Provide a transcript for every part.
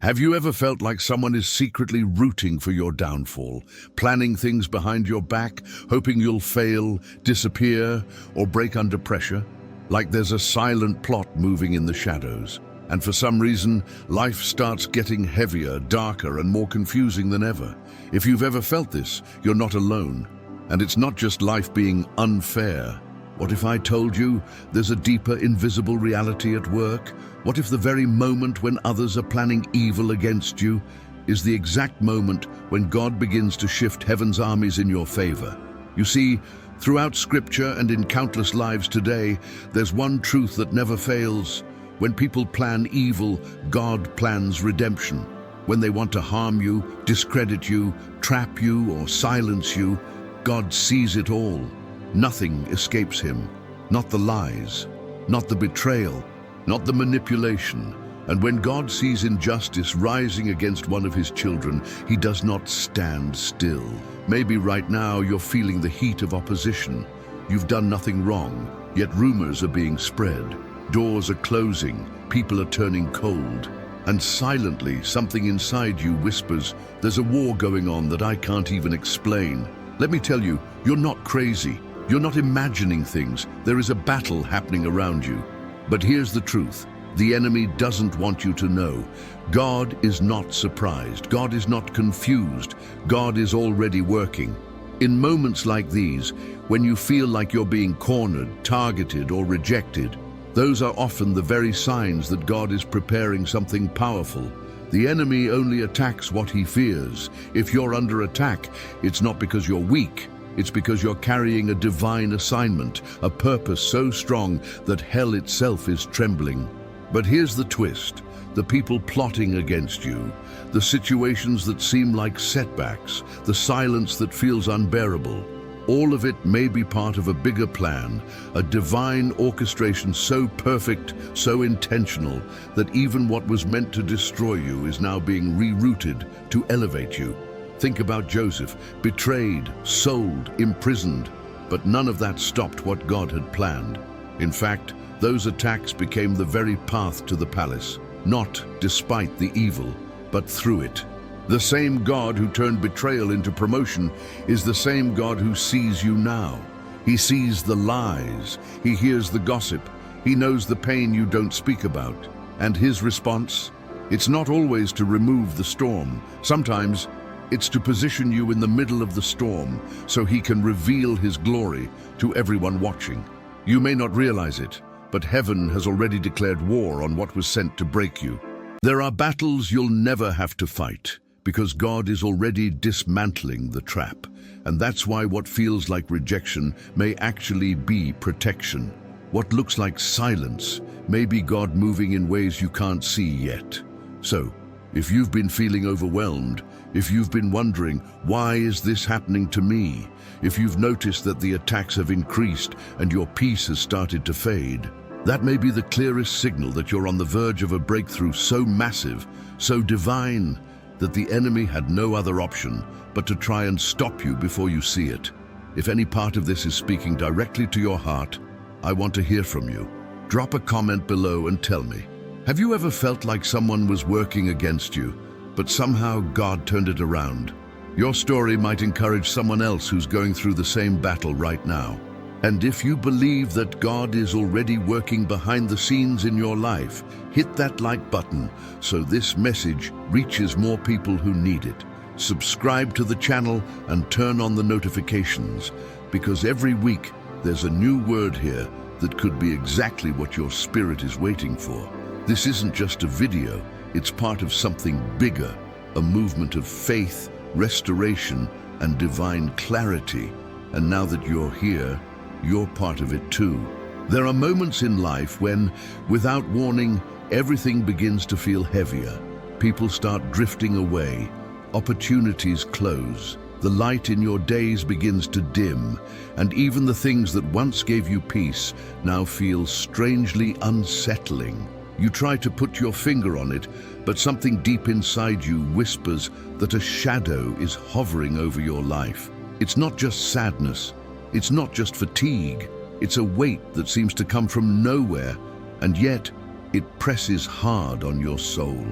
Have you ever felt like someone is secretly rooting for your downfall, planning things behind your back, hoping you'll fail, disappear, or break under pressure? Like there's a silent plot moving in the shadows. And for some reason, life starts getting heavier, darker, and more confusing than ever. If you've ever felt this, you're not alone. And it's not just life being unfair. What if I told you there's a deeper, invisible reality at work? What if the very moment when others are planning evil against you is the exact moment when God begins to shift heaven's armies in your favor? You see, throughout Scripture and in countless lives today, there's one truth that never fails. When people plan evil, God plans redemption. When they want to harm you, discredit you, trap you, or silence you, God sees it all. Nothing escapes him. Not the lies, not the betrayal, not the manipulation. And when God sees injustice rising against one of his children, he does not stand still. Maybe right now you're feeling the heat of opposition. You've done nothing wrong, yet rumors are being spread. Doors are closing, people are turning cold. And silently, something inside you whispers, there's a war going on that I can't even explain. Let me tell you, you're not crazy. You're not imagining things. There is a battle happening around you. But here's the truth. The enemy doesn't want you to know. God is not surprised. God is not confused. God is already working. In moments like these, when you feel like you're being cornered, targeted, or rejected, those are often the very signs that God is preparing something powerful. The enemy only attacks what he fears. If you're under attack, it's not because you're weak. It's because you're carrying a divine assignment, a purpose so strong that hell itself is trembling. But here's the twist. The people plotting against you, the situations that seem like setbacks, the silence that feels unbearable, all of it may be part of a bigger plan, a divine orchestration so perfect, so intentional, that even what was meant to destroy you is now being rerouted to elevate you. Think about Joseph, betrayed, sold, imprisoned, but none of that stopped what God had planned. In fact, those attacks became the very path to the palace, not despite the evil, but through it. The same God who turned betrayal into promotion is the same God who sees you now. He sees the lies, he hears the gossip, he knows the pain you don't speak about. And his response? It's not always to remove the storm. Sometimes it's to position you in the middle of the storm so he can reveal his glory to everyone watching. You may not realize it, but heaven has already declared war on what was sent to break you. There are battles you'll never have to fight, because God is already dismantling the trap. And that's why what feels like rejection may actually be protection. What looks like silence may be God moving in ways you can't see yet. So, if you've been feeling overwhelmed, if you've been wondering, why is this happening to me? If you've noticed that the attacks have increased and your peace has started to fade, that may be the clearest signal that you're on the verge of a breakthrough so massive, so divine, that the enemy had no other option but to try and stop you before you see it. If any part of this is speaking directly to your heart, I want to hear from you. Drop a comment below and tell me. Have you ever felt like someone was working against you, but somehow God turned it around? Your story might encourage someone else who's going through the same battle right now. And if you believe that God is already working behind the scenes in your life, hit that like button so this message reaches more people who need it. Subscribe to the channel and turn on the notifications, because every week there's a new word here that could be exactly what your spirit is waiting for. This isn't just a video, it's part of something bigger, a movement of faith, restoration, and divine clarity. And now that you're here, you're part of it too. There are moments in life when, without warning, everything begins to feel heavier. People start drifting away, opportunities close, the light in your days begins to dim, and even the things that once gave you peace now feel strangely unsettling. You try to put your finger on it, but something deep inside you whispers that a shadow is hovering over your life. It's not just sadness, it's not just fatigue, it's a weight that seems to come from nowhere, and yet it presses hard on your soul.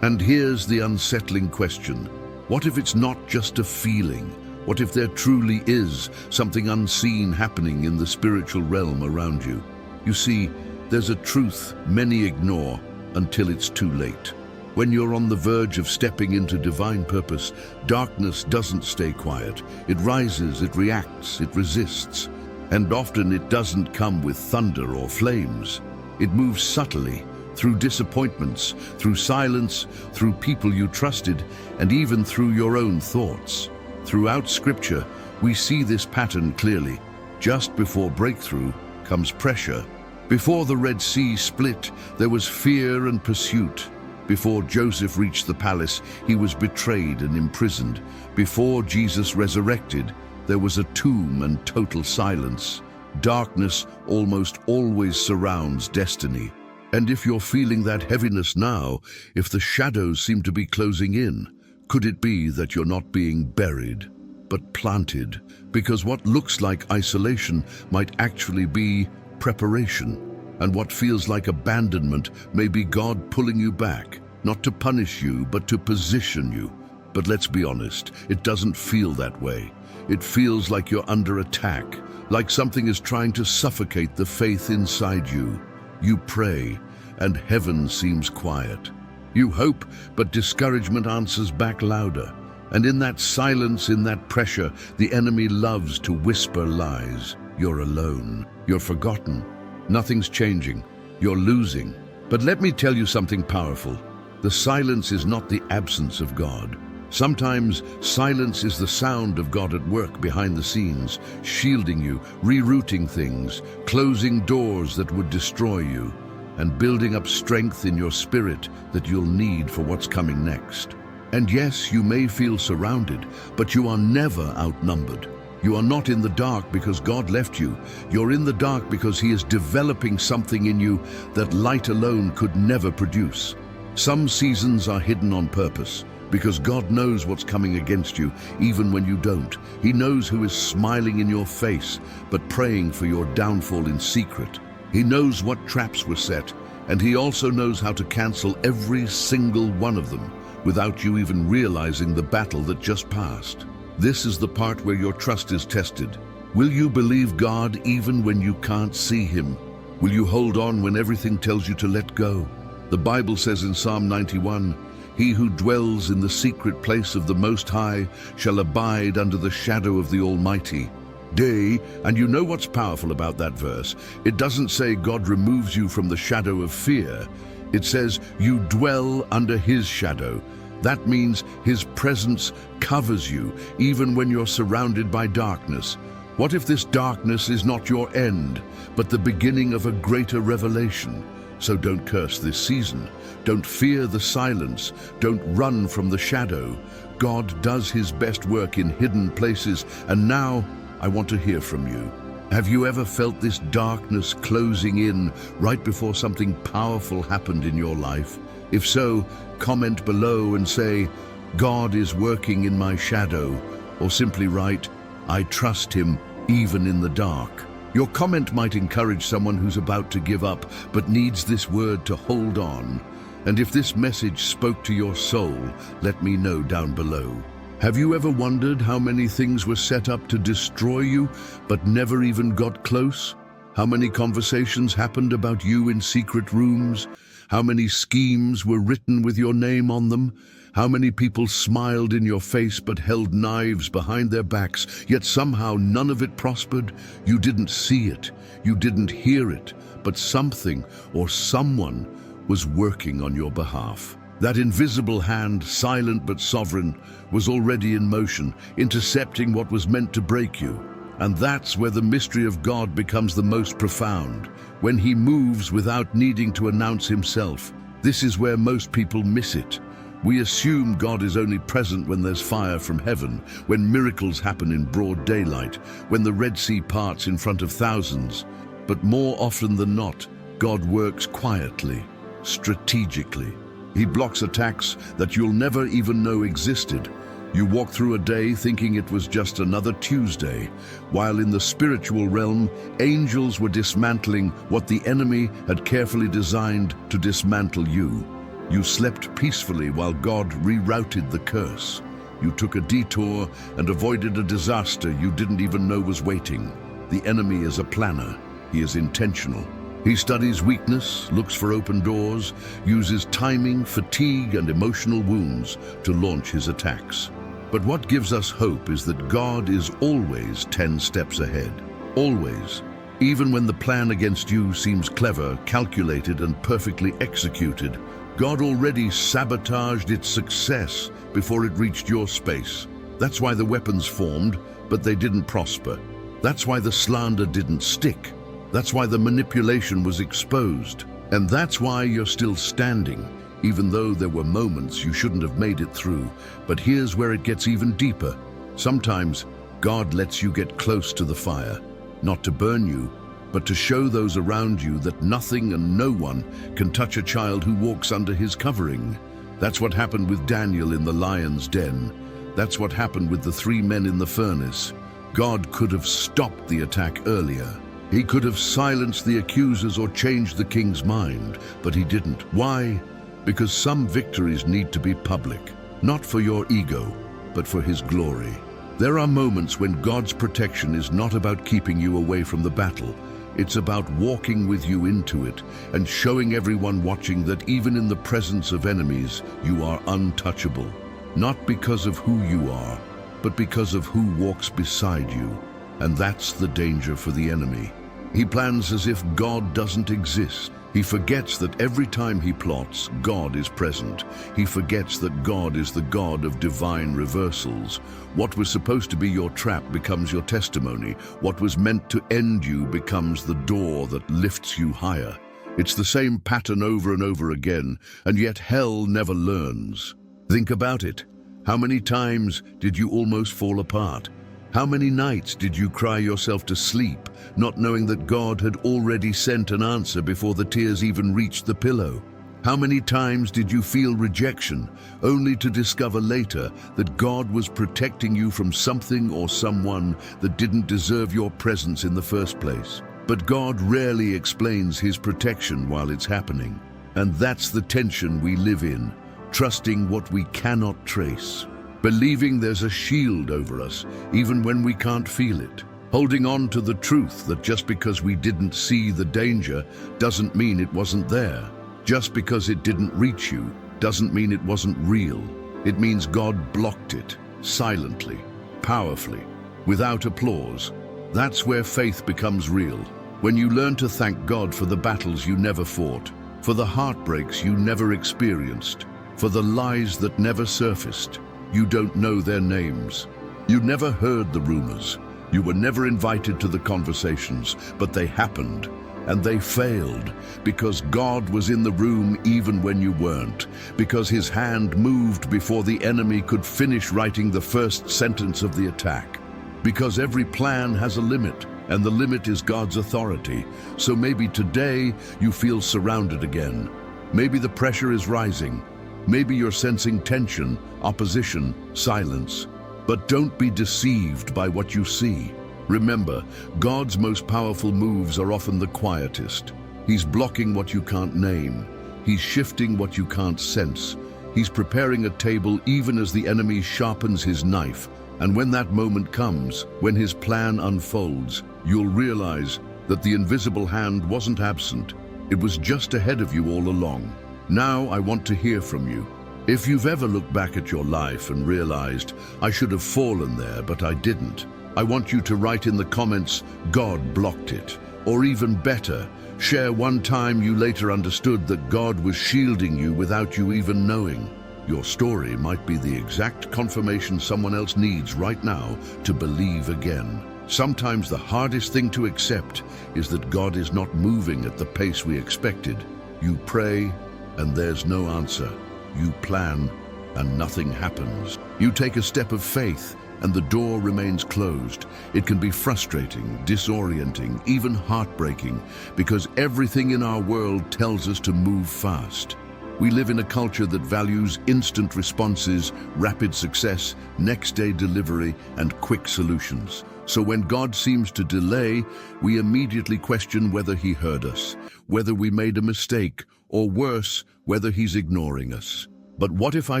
And here's the unsettling question. What if it's not just a feeling? What if there truly is something unseen happening in the spiritual realm around you? You see, there's a truth many ignore until it's too late. When you're on the verge of stepping into divine purpose, darkness doesn't stay quiet. It rises, it reacts, it resists. And often it doesn't come with thunder or flames. It moves subtly, through disappointments, through silence, through people you trusted, and even through your own thoughts. Throughout Scripture, we see this pattern clearly. Just before breakthrough comes pressure. Before the Red Sea split, there was fear and pursuit. Before Joseph reached the palace, he was betrayed and imprisoned. Before Jesus resurrected, there was a tomb and total silence. Darkness almost always surrounds destiny. And if you're feeling that heaviness now, if the shadows seem to be closing in, could it be that you're not being buried, but planted? Because what looks like isolation might actually be preparation. And what feels like abandonment may be God pulling you back, not to punish you, but to position you. But let's be honest, it doesn't feel that way. It feels like you're under attack, like something is trying to suffocate the faith inside you. You pray, and heaven seems quiet. You hope, but discouragement answers back louder. And in that silence, in that pressure, the enemy loves to whisper lies. You're alone. You're forgotten. Nothing's changing. You're losing. But let me tell you something powerful. The silence is not the absence of God. Sometimes silence is the sound of God at work behind the scenes, shielding you, rerouting things, closing doors that would destroy you, and building up strength in your spirit that you'll need for what's coming next. And yes, you may feel surrounded, but you are never outnumbered. You are not in the dark because God left you. You're in the dark because He is developing something in you that light alone could never produce. Some seasons are hidden on purpose, because God knows what's coming against you, even when you don't. He knows who is smiling in your face, but praying for your downfall in secret. He knows what traps were set, and He also knows how to cancel every single one of them, without you even realizing the battle that just passed. This is the part where your trust is tested. Will you believe God even when you can't see Him? Will you hold on when everything tells you to let go? The Bible says in Psalm 91, "He who dwells in the secret place of the Most High shall abide under the shadow of the Almighty." And you know what's powerful about that verse? It doesn't say God removes you from the shadow of fear. It says you dwell under His shadow. That means His presence covers you, even when you're surrounded by darkness. What if this darkness is not your end, but the beginning of a greater revelation? So don't curse this season. Don't fear the silence. Don't run from the shadow. God does His best work in hidden places, and now I want to hear from you. Have you ever felt this darkness closing in right before something powerful happened in your life? If so, comment below and say, "God is working in my shadow," or simply write, "I trust Him even in the dark." Your comment might encourage someone who's about to give up but needs this word to hold on. And if this message spoke to your soul, let me know down below. Have you ever wondered how many things were set up to destroy you but never even got close? How many conversations happened about you in secret rooms? How many schemes were written with your name on them? How many people smiled in your face but held knives behind their backs, yet somehow none of it prospered? You didn't see it, you didn't hear it, but something or someone was working on your behalf. That invisible hand, silent but sovereign, was already in motion, intercepting what was meant to break you. And that's where the mystery of God becomes the most profound, when He moves without needing to announce Himself. This is where most people miss it. We assume God is only present when there's fire from heaven, when miracles happen in broad daylight, when the Red Sea parts in front of thousands. But more often than not, God works quietly, strategically. He blocks attacks that you'll never even know existed. You walk through a day thinking it was just another Tuesday, while in the spiritual realm, angels were dismantling what the enemy had carefully designed to dismantle you. You slept peacefully while God rerouted the curse. You took a detour and avoided a disaster you didn't even know was waiting. The enemy is a planner. He is intentional. He studies weakness, looks for open doors, uses timing, fatigue, and emotional wounds to launch his attacks. But what gives us hope is that God is always 10 steps ahead. Always. Even when the plan against you seems clever, calculated, and perfectly executed, God already sabotaged its success before it reached your space. That's why the weapons formed, but they didn't prosper. That's why the slander didn't stick. That's why the manipulation was exposed. And that's why you're still standing, even though there were moments you shouldn't have made it through. But here's where it gets even deeper. Sometimes God lets you get close to the fire, not to burn you, but to show those around you that nothing and no one can touch a child who walks under his covering. That's what happened with Daniel in the lion's den. That's what happened with the 3 men in the furnace. God could have stopped the attack earlier. He could have silenced the accusers or changed the king's mind, but he didn't. Why? Because some victories need to be public, not for your ego, but for his glory. There are moments when God's protection is not about keeping you away from the battle. It's about walking with you into it and showing everyone watching that even in the presence of enemies, you are untouchable. Not because of who you are, but because of who walks beside you. And that's the danger for the enemy. He plans as if God doesn't exist. He forgets that every time he plots, God is present. He forgets that God is the God of divine reversals. What was supposed to be your trap becomes your testimony. What was meant to end you becomes the door that lifts you higher. It's the same pattern over and over again, and yet hell never learns. Think about it. How many times did you almost fall apart? How many nights did you cry yourself to sleep, not knowing that God had already sent an answer before the tears even reached the pillow? How many times did you feel rejection, only to discover later that God was protecting you from something or someone that didn't deserve your presence in the first place? But God rarely explains his protection while it's happening. And that's the tension we live in, trusting what we cannot trace. Believing there's a shield over us, even when we can't feel it. Holding on to the truth that just because we didn't see the danger doesn't mean it wasn't there. Just because it didn't reach you doesn't mean it wasn't real. It means God blocked it, silently, powerfully, without applause. That's where faith becomes real. When you learn to thank God for the battles you never fought, for the heartbreaks you never experienced, for the lies that never surfaced. You don't know their names. You never heard the rumors. You were never invited to the conversations, but they happened, and they failed because God was in the room even when you weren't, because his hand moved before the enemy could finish writing the first sentence of the attack. Because every plan has a limit, and the limit is God's authority. So maybe today you feel surrounded again. Maybe the pressure is rising. Maybe you're sensing tension, opposition, silence. But don't be deceived by what you see. Remember, God's most powerful moves are often the quietest. He's blocking what you can't name. He's shifting what you can't sense. He's preparing a table even as the enemy sharpens his knife. And when that moment comes, when his plan unfolds, you'll realize that the invisible hand wasn't absent. It was just ahead of you all along. Now I want to hear from you. If you've ever looked back at your life and realized, I should have fallen there, but I didn't, I want you to write in the comments, God blocked it. Or even better, share one time you later understood that God was shielding you without you even knowing. Your story might be the exact confirmation someone else needs right now to believe again. Sometimes the hardest thing to accept is that God is not moving at the pace we expected. You pray, and there's no answer. You plan, and nothing happens. You take a step of faith, and the door remains closed. It can be frustrating, disorienting, even heartbreaking, because everything in our world tells us to move fast. We live in a culture that values instant responses, rapid success, next-day delivery, and quick solutions. So when God seems to delay, we immediately question whether he heard us, whether we made a mistake, or worse, whether he's ignoring us. But what if I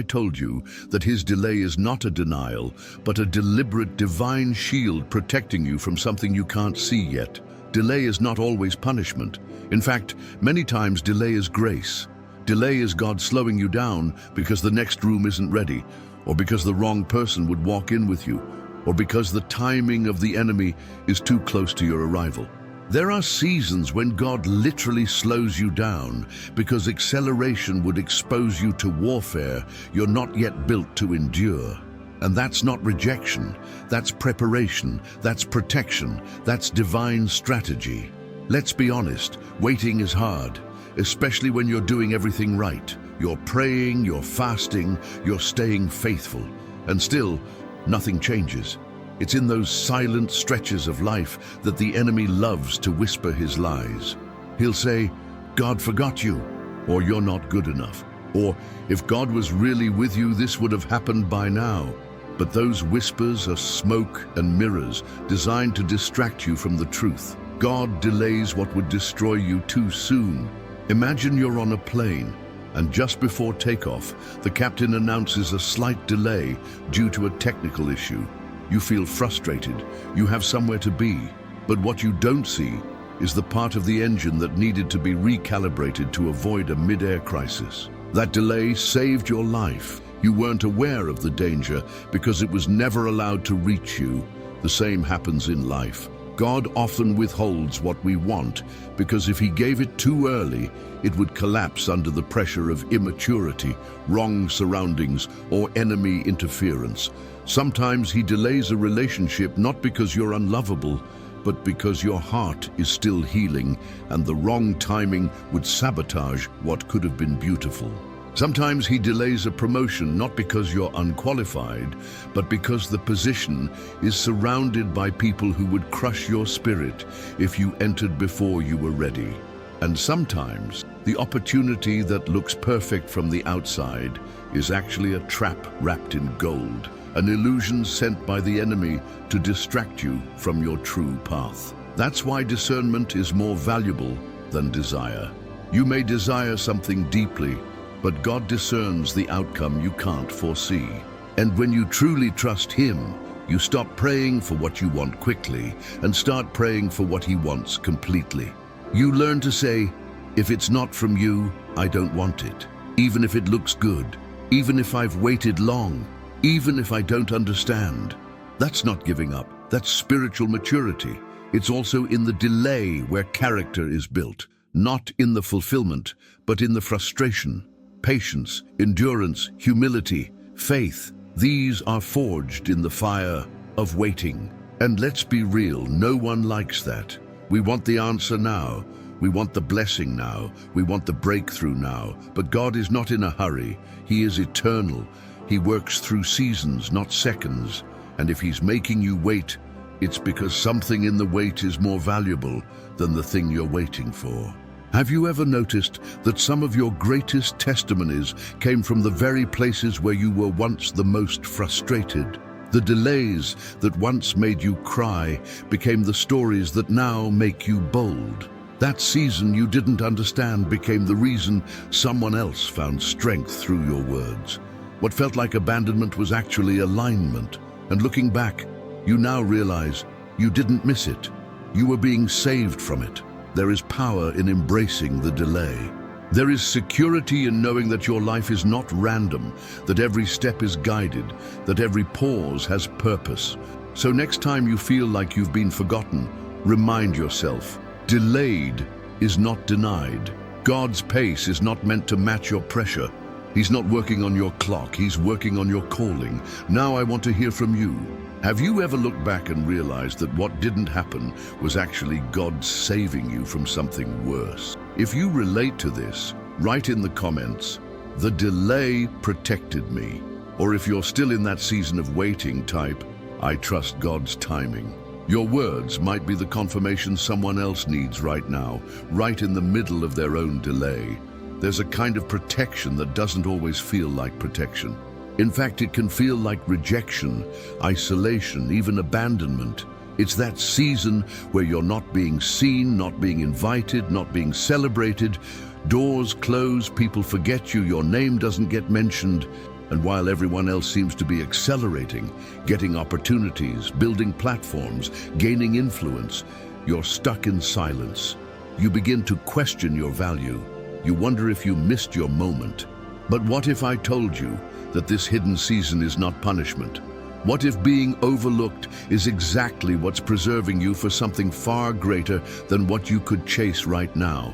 told you that his delay is not a denial, but a deliberate divine shield protecting you from something you can't see yet? Delay is not always punishment. In fact, many times delay is grace. Delay is God slowing you down because the next room isn't ready, or because the wrong person would walk in with you, or because the timing of the enemy is too close to your arrival. There are seasons when God literally slows you down because acceleration would expose you to warfare you're not yet built to endure. And that's not rejection, that's preparation, that's protection, that's divine strategy. Let's be honest, waiting is hard, especially when you're doing everything right. You're praying, you're fasting, you're staying faithful, and still, nothing changes. It's in those silent stretches of life that the enemy loves to whisper his lies. He'll say, God forgot you, or you're not good enough, or if God was really with you, this would have happened by now. But those whispers are smoke and mirrors designed to distract you from the truth. God delays what would destroy you too soon. Imagine you're on a plane, and just before takeoff, the captain announces a slight delay due to a technical issue. You feel frustrated, you have somewhere to be, but what you don't see is the part of the engine that needed to be recalibrated to avoid a mid-air crisis. That delay saved your life. You weren't aware of the danger because it was never allowed to reach you. The same happens in life. God often withholds what we want because if he gave it too early, it would collapse under the pressure of immaturity, wrong surroundings, or enemy interference. Sometimes he delays a relationship not because you're unlovable, but because your heart is still healing and the wrong timing would sabotage what could have been beautiful. Sometimes he delays a promotion not because you're unqualified, but because the position is surrounded by people who would crush your spirit if you entered before you were ready. And sometimes the opportunity that looks perfect from the outside is actually a trap wrapped in gold. An illusion sent by the enemy to distract you from your true path. That's why discernment is more valuable than desire. You may desire something deeply, but God discerns the outcome you can't foresee. And when you truly trust him, you stop praying for what you want quickly and start praying for what he wants completely. You learn to say, if it's not from you, I don't want it. Even if it looks good, even if I've waited long, even if I don't understand. That's not giving up, that's spiritual maturity. It's also in the delay where character is built, not in the fulfillment, but in the frustration. Patience, endurance, humility, faith, these are forged in the fire of waiting. And let's be real, no one likes that. We want the answer now. We want the blessing now. We want the breakthrough now. But God is not in a hurry. He is eternal. He works through seasons, not seconds. And if he's making you wait, it's because something in the wait is more valuable than the thing you're waiting for. Have you ever noticed that some of your greatest testimonies came from the very places where you were once the most frustrated? The delays that once made you cry became the stories that now make you bold. That season you didn't understand became the reason someone else found strength through your words. What felt like abandonment was actually alignment. And looking back, you now realize you didn't miss it. You were being saved from it. There is power in embracing the delay. There is security in knowing that your life is not random, that every step is guided, that every pause has purpose. So next time you feel like you've been forgotten, remind yourself, delayed is not denied. God's pace is not meant to match your pressure. He's not working on your clock, he's working on your calling. Now I want to hear from you. Have you ever looked back and realized that what didn't happen was actually God saving you from something worse? If you relate to this, write in the comments, "The delay protected me." Or if you're still in that season of waiting, type, "I trust God's timing." Your words might be the confirmation someone else needs right now, right in the middle of their own delay. There's a kind of protection that doesn't always feel like protection. In fact, it can feel like rejection, isolation, even abandonment. It's that season where you're not being seen, not being invited, not being celebrated, Doors close, people forget you, your name doesn't get mentioned, and while everyone else seems to be accelerating, getting opportunities, building platforms, gaining influence, you're stuck in silence. You begin to question your value. You wonder if you missed your moment. But what if I told you that this hidden season is not punishment? What if being overlooked is exactly what's preserving you for something far greater than what you could chase right now?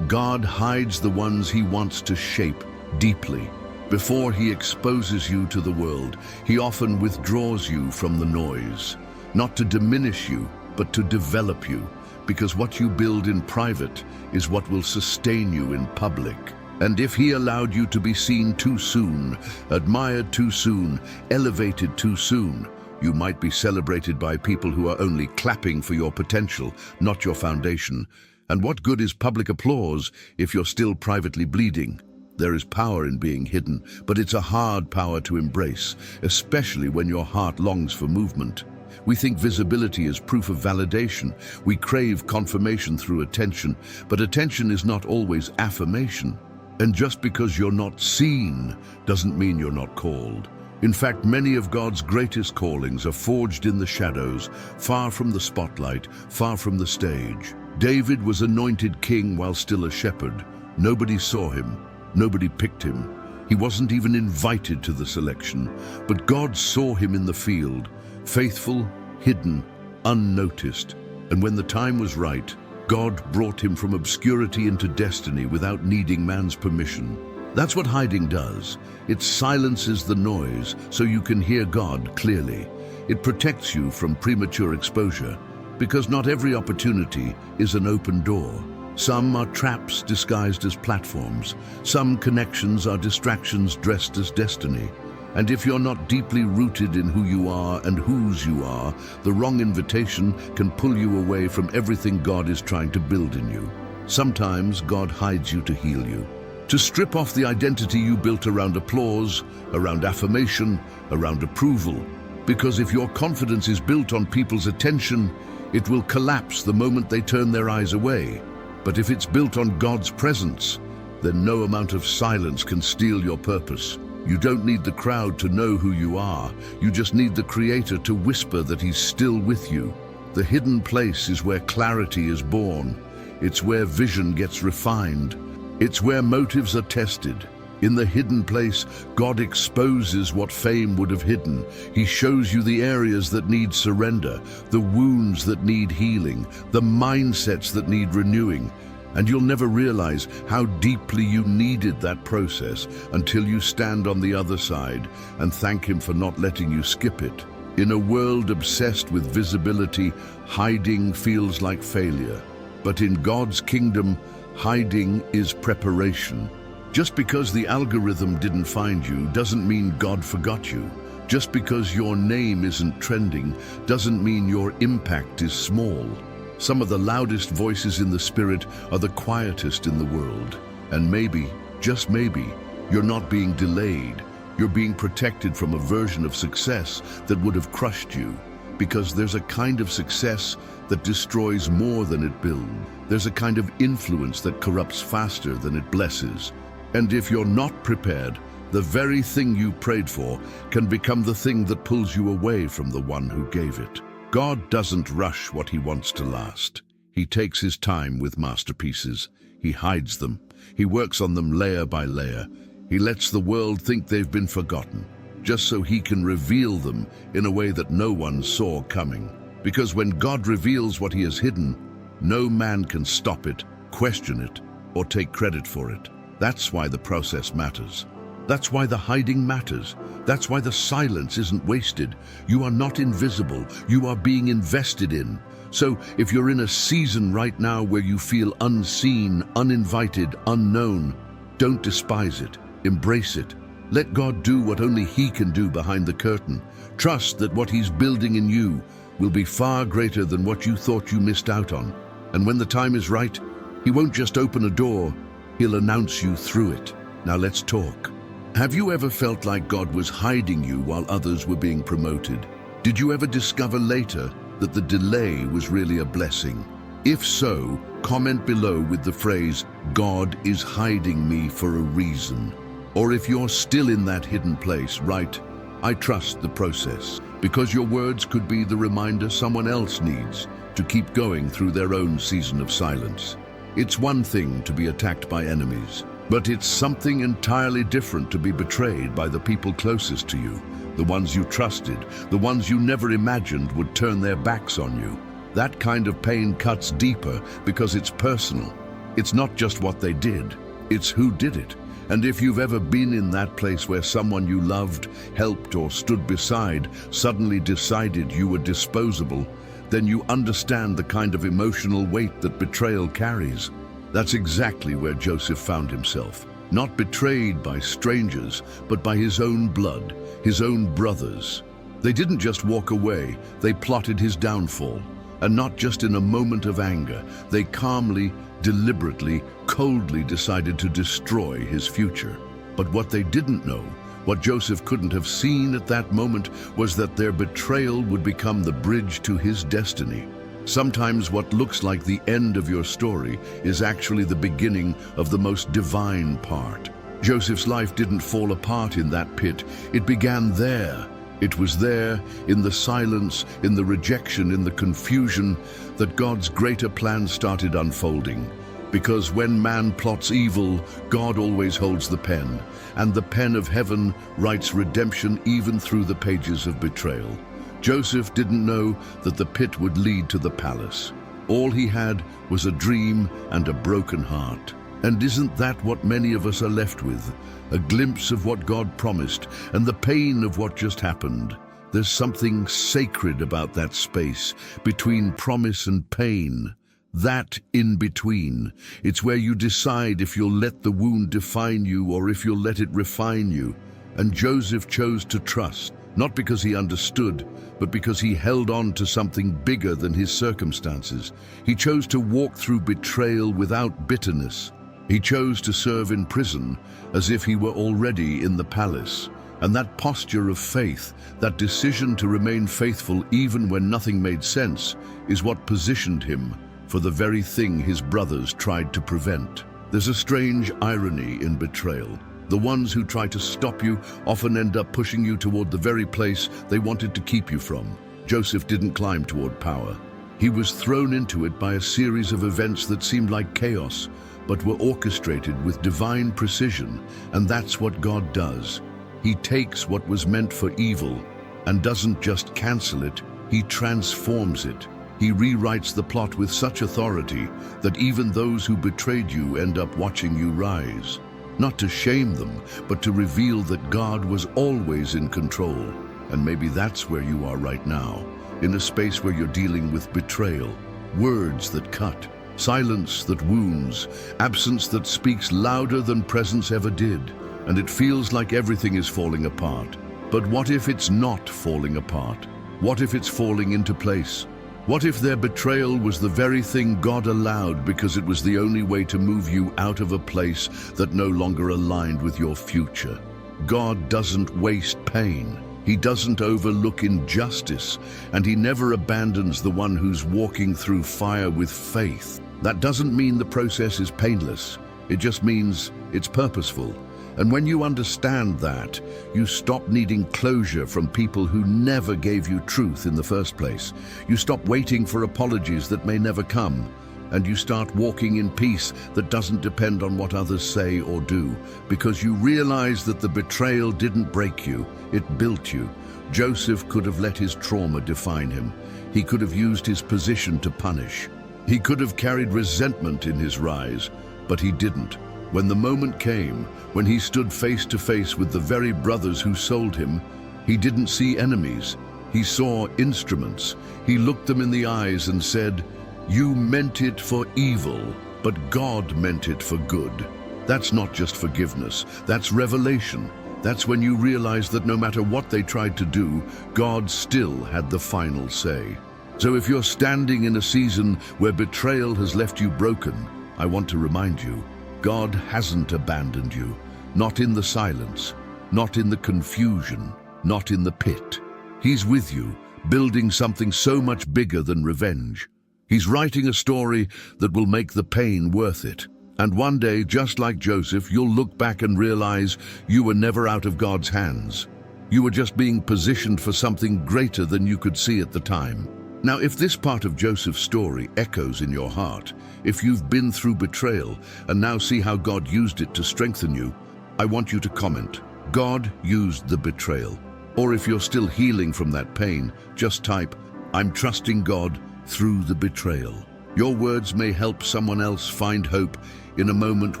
God hides the ones he wants to shape deeply. Before he exposes you to the world, he often withdraws you from the noise, not to diminish you, but to develop you, because what you build in private is what will sustain you in public. And if he allowed you to be seen too soon, admired too soon, elevated too soon, you might be celebrated by people who are only clapping for your potential, not your foundation. And what good is public applause if you're still privately bleeding? There is power in being hidden, but it's a hard power to embrace, especially when your heart longs for movement. We think visibility is proof of validation. We crave confirmation through attention, but attention is not always affirmation. And just because you're not seen doesn't mean you're not called. In fact, many of God's greatest callings are forged in the shadows, far from the spotlight, far from the stage. David was anointed king while still a shepherd. Nobody saw him. Nobody picked him. He wasn't even invited to the selection. But God saw him in the field, faithful, hidden, unnoticed. And when the time was right, God brought him from obscurity into destiny without needing man's permission. That's what hiding does. It silences the noise so you can hear God clearly. It protects you from premature exposure, because not every opportunity is an open door. Some are traps disguised as platforms. Some connections are distractions dressed as destiny. And if you're not deeply rooted in who you are and whose you are, the wrong invitation can pull you away from everything God is trying to build in you. Sometimes God hides you to heal you, to strip off the identity you built around applause, around affirmation, around approval. Because if your confidence is built on people's attention, it will collapse the moment they turn their eyes away. But if it's built on God's presence, then no amount of silence can steal your purpose. You don't need the crowd to know who you are. You just need the Creator to whisper that He's still with you. The hidden place is where clarity is born. It's where vision gets refined. It's where motives are tested. In the hidden place, God exposes what fame would have hidden. He shows you the areas that need surrender, the wounds that need healing, the mindsets that need renewing. And you'll never realize how deeply you needed that process until you stand on the other side and thank Him for not letting you skip it. In a world obsessed with visibility, hiding feels like failure. But in God's kingdom, hiding is preparation. Just because the algorithm didn't find you doesn't mean God forgot you. Just because your name isn't trending doesn't mean your impact is small. Some of the loudest voices in the Spirit are the quietest in the world. And maybe, just maybe, you're not being delayed. You're being protected from a version of success that would have crushed you. Because there's a kind of success that destroys more than it builds. There's a kind of influence that corrupts faster than it blesses. And if you're not prepared, the very thing you prayed for can become the thing that pulls you away from the one who gave it. God doesn't rush what He wants to last. He takes His time with masterpieces. He hides them. He works on them layer by layer. He lets the world think they've been forgotten, just so He can reveal them in a way that no one saw coming. Because when God reveals what He has hidden, no man can stop it, question it, or take credit for it. That's why the process matters. That's why the hiding matters. That's why the silence isn't wasted. You are not invisible. You are being invested in. So if you're in a season right now where you feel unseen, uninvited, unknown, don't despise it. Embrace it. Let God do what only He can do behind the curtain. Trust that what He's building in you will be far greater than what you thought you missed out on. And when the time is right, He won't just open a door, He'll announce you through it. Now let's talk. Have you ever felt like God was hiding you while others were being promoted? Did you ever discover later that the delay was really a blessing? If so, comment below with the phrase, "God is hiding me for a reason." Or if you're still in that hidden place, write, "I trust the process," because your words could be the reminder someone else needs to keep going through their own season of silence. It's one thing to be attacked by enemies, but it's something entirely different to be betrayed by the people closest to you, the ones you trusted, the ones you never imagined would turn their backs on you. That kind of pain cuts deeper because it's personal. It's not just what they did, it's who did it. And if you've ever been in that place where someone you loved, helped, or stood beside suddenly decided you were disposable, then you understand the kind of emotional weight that betrayal carries. That's exactly where Joseph found himself. Not betrayed by strangers, but by his own blood, his own brothers. They didn't just walk away, they plotted his downfall. And not just in a moment of anger, they calmly, deliberately, coldly decided to destroy his future. But what they didn't know, what Joseph couldn't have seen at that moment, was that their betrayal would become the bridge to his destiny. Sometimes what looks like the end of your story is actually the beginning of the most divine part. Joseph's life didn't fall apart in that pit. It began there. It was there, in the silence, in the rejection, in the confusion, that God's greater plan started unfolding. Because when man plots evil, God always holds the pen, and the pen of heaven writes redemption even through the pages of betrayal. Joseph didn't know that the pit would lead to the palace. All he had was a dream and a broken heart. And isn't that what many of us are left with? A glimpse of what God promised and the pain of what just happened. There's something sacred about that space between promise and pain. That in between. It's where you decide if you'll let the wound define you or if you'll let it refine you. And Joseph chose to trust, not because he understood, but because he held on to something bigger than his circumstances. He chose to walk through betrayal without bitterness. He chose to serve in prison as if he were already in the palace. And that posture of faith, that decision to remain faithful even when nothing made sense, is what positioned him for the very thing his brothers tried to prevent. There's a strange irony in betrayal. The ones who try to stop you often end up pushing you toward the very place they wanted to keep you from. Joseph didn't climb toward power. He was thrown into it by a series of events that seemed like chaos, but were orchestrated with divine precision, and that's what God does. He takes what was meant for evil and doesn't just cancel it, he transforms it. He rewrites the plot with such authority that even those who betrayed you end up watching you rise. Not to shame them, but to reveal that God was always in control. And maybe that's where you are right now, in a space where you're dealing with betrayal, words that cut, silence that wounds, absence that speaks louder than presence ever did. And it feels like everything is falling apart. But what if it's not falling apart? What if it's falling into place? What if their betrayal was the very thing God allowed because it was the only way to move you out of a place that no longer aligned with your future? God doesn't waste pain. He doesn't overlook injustice, and he never abandons the one who's walking through fire with faith. That doesn't mean the process is painless. It just means it's purposeful. And when you understand that, you stop needing closure from people who never gave you truth in the first place. You stop waiting for apologies that may never come, and you start walking in peace that doesn't depend on what others say or do, because you realize that the betrayal didn't break you, it built you. Joseph could have let his trauma define him. He could have used his position to punish. He could have carried resentment in his rise, but he didn't. When the moment came, when he stood face to face with the very brothers who sold him, he didn't see enemies. He saw instruments. He looked them in the eyes and said, "You meant it for evil, but God meant it for good." That's not just forgiveness, that's revelation. That's when you realize that no matter what they tried to do, God still had the final say. So if you're standing in a season where betrayal has left you broken, I want to remind you, God hasn't abandoned you, not in the silence, not in the confusion, not in the pit. He's with you, building something so much bigger than revenge. He's writing a story that will make the pain worth it. And one day, just like Joseph, you'll look back and realize you were never out of God's hands. You were just being positioned for something greater than you could see at the time. Now, if this part of Joseph's story echoes in your heart, if you've been through betrayal and now see how God used it to strengthen you, I want you to comment, God used the betrayal. Or if you're still healing from that pain, just type, I'm trusting God through the betrayal. Your words may help someone else find hope in a moment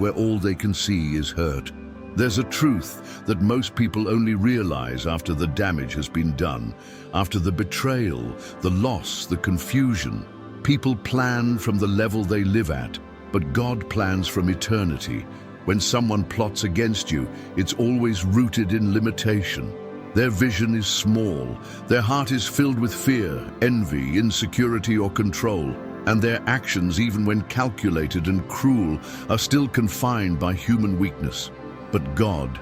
where all they can see is hurt. There's a truth that most people only realize after the damage has been done, after the betrayal, the loss, the confusion. People plan from the level they live at, but God plans from eternity. When someone plots against you, it's always rooted in limitation. Their vision is small, their heart is filled with fear, envy, insecurity, or control, and their actions, even when calculated and cruel, are still confined by human weakness. But God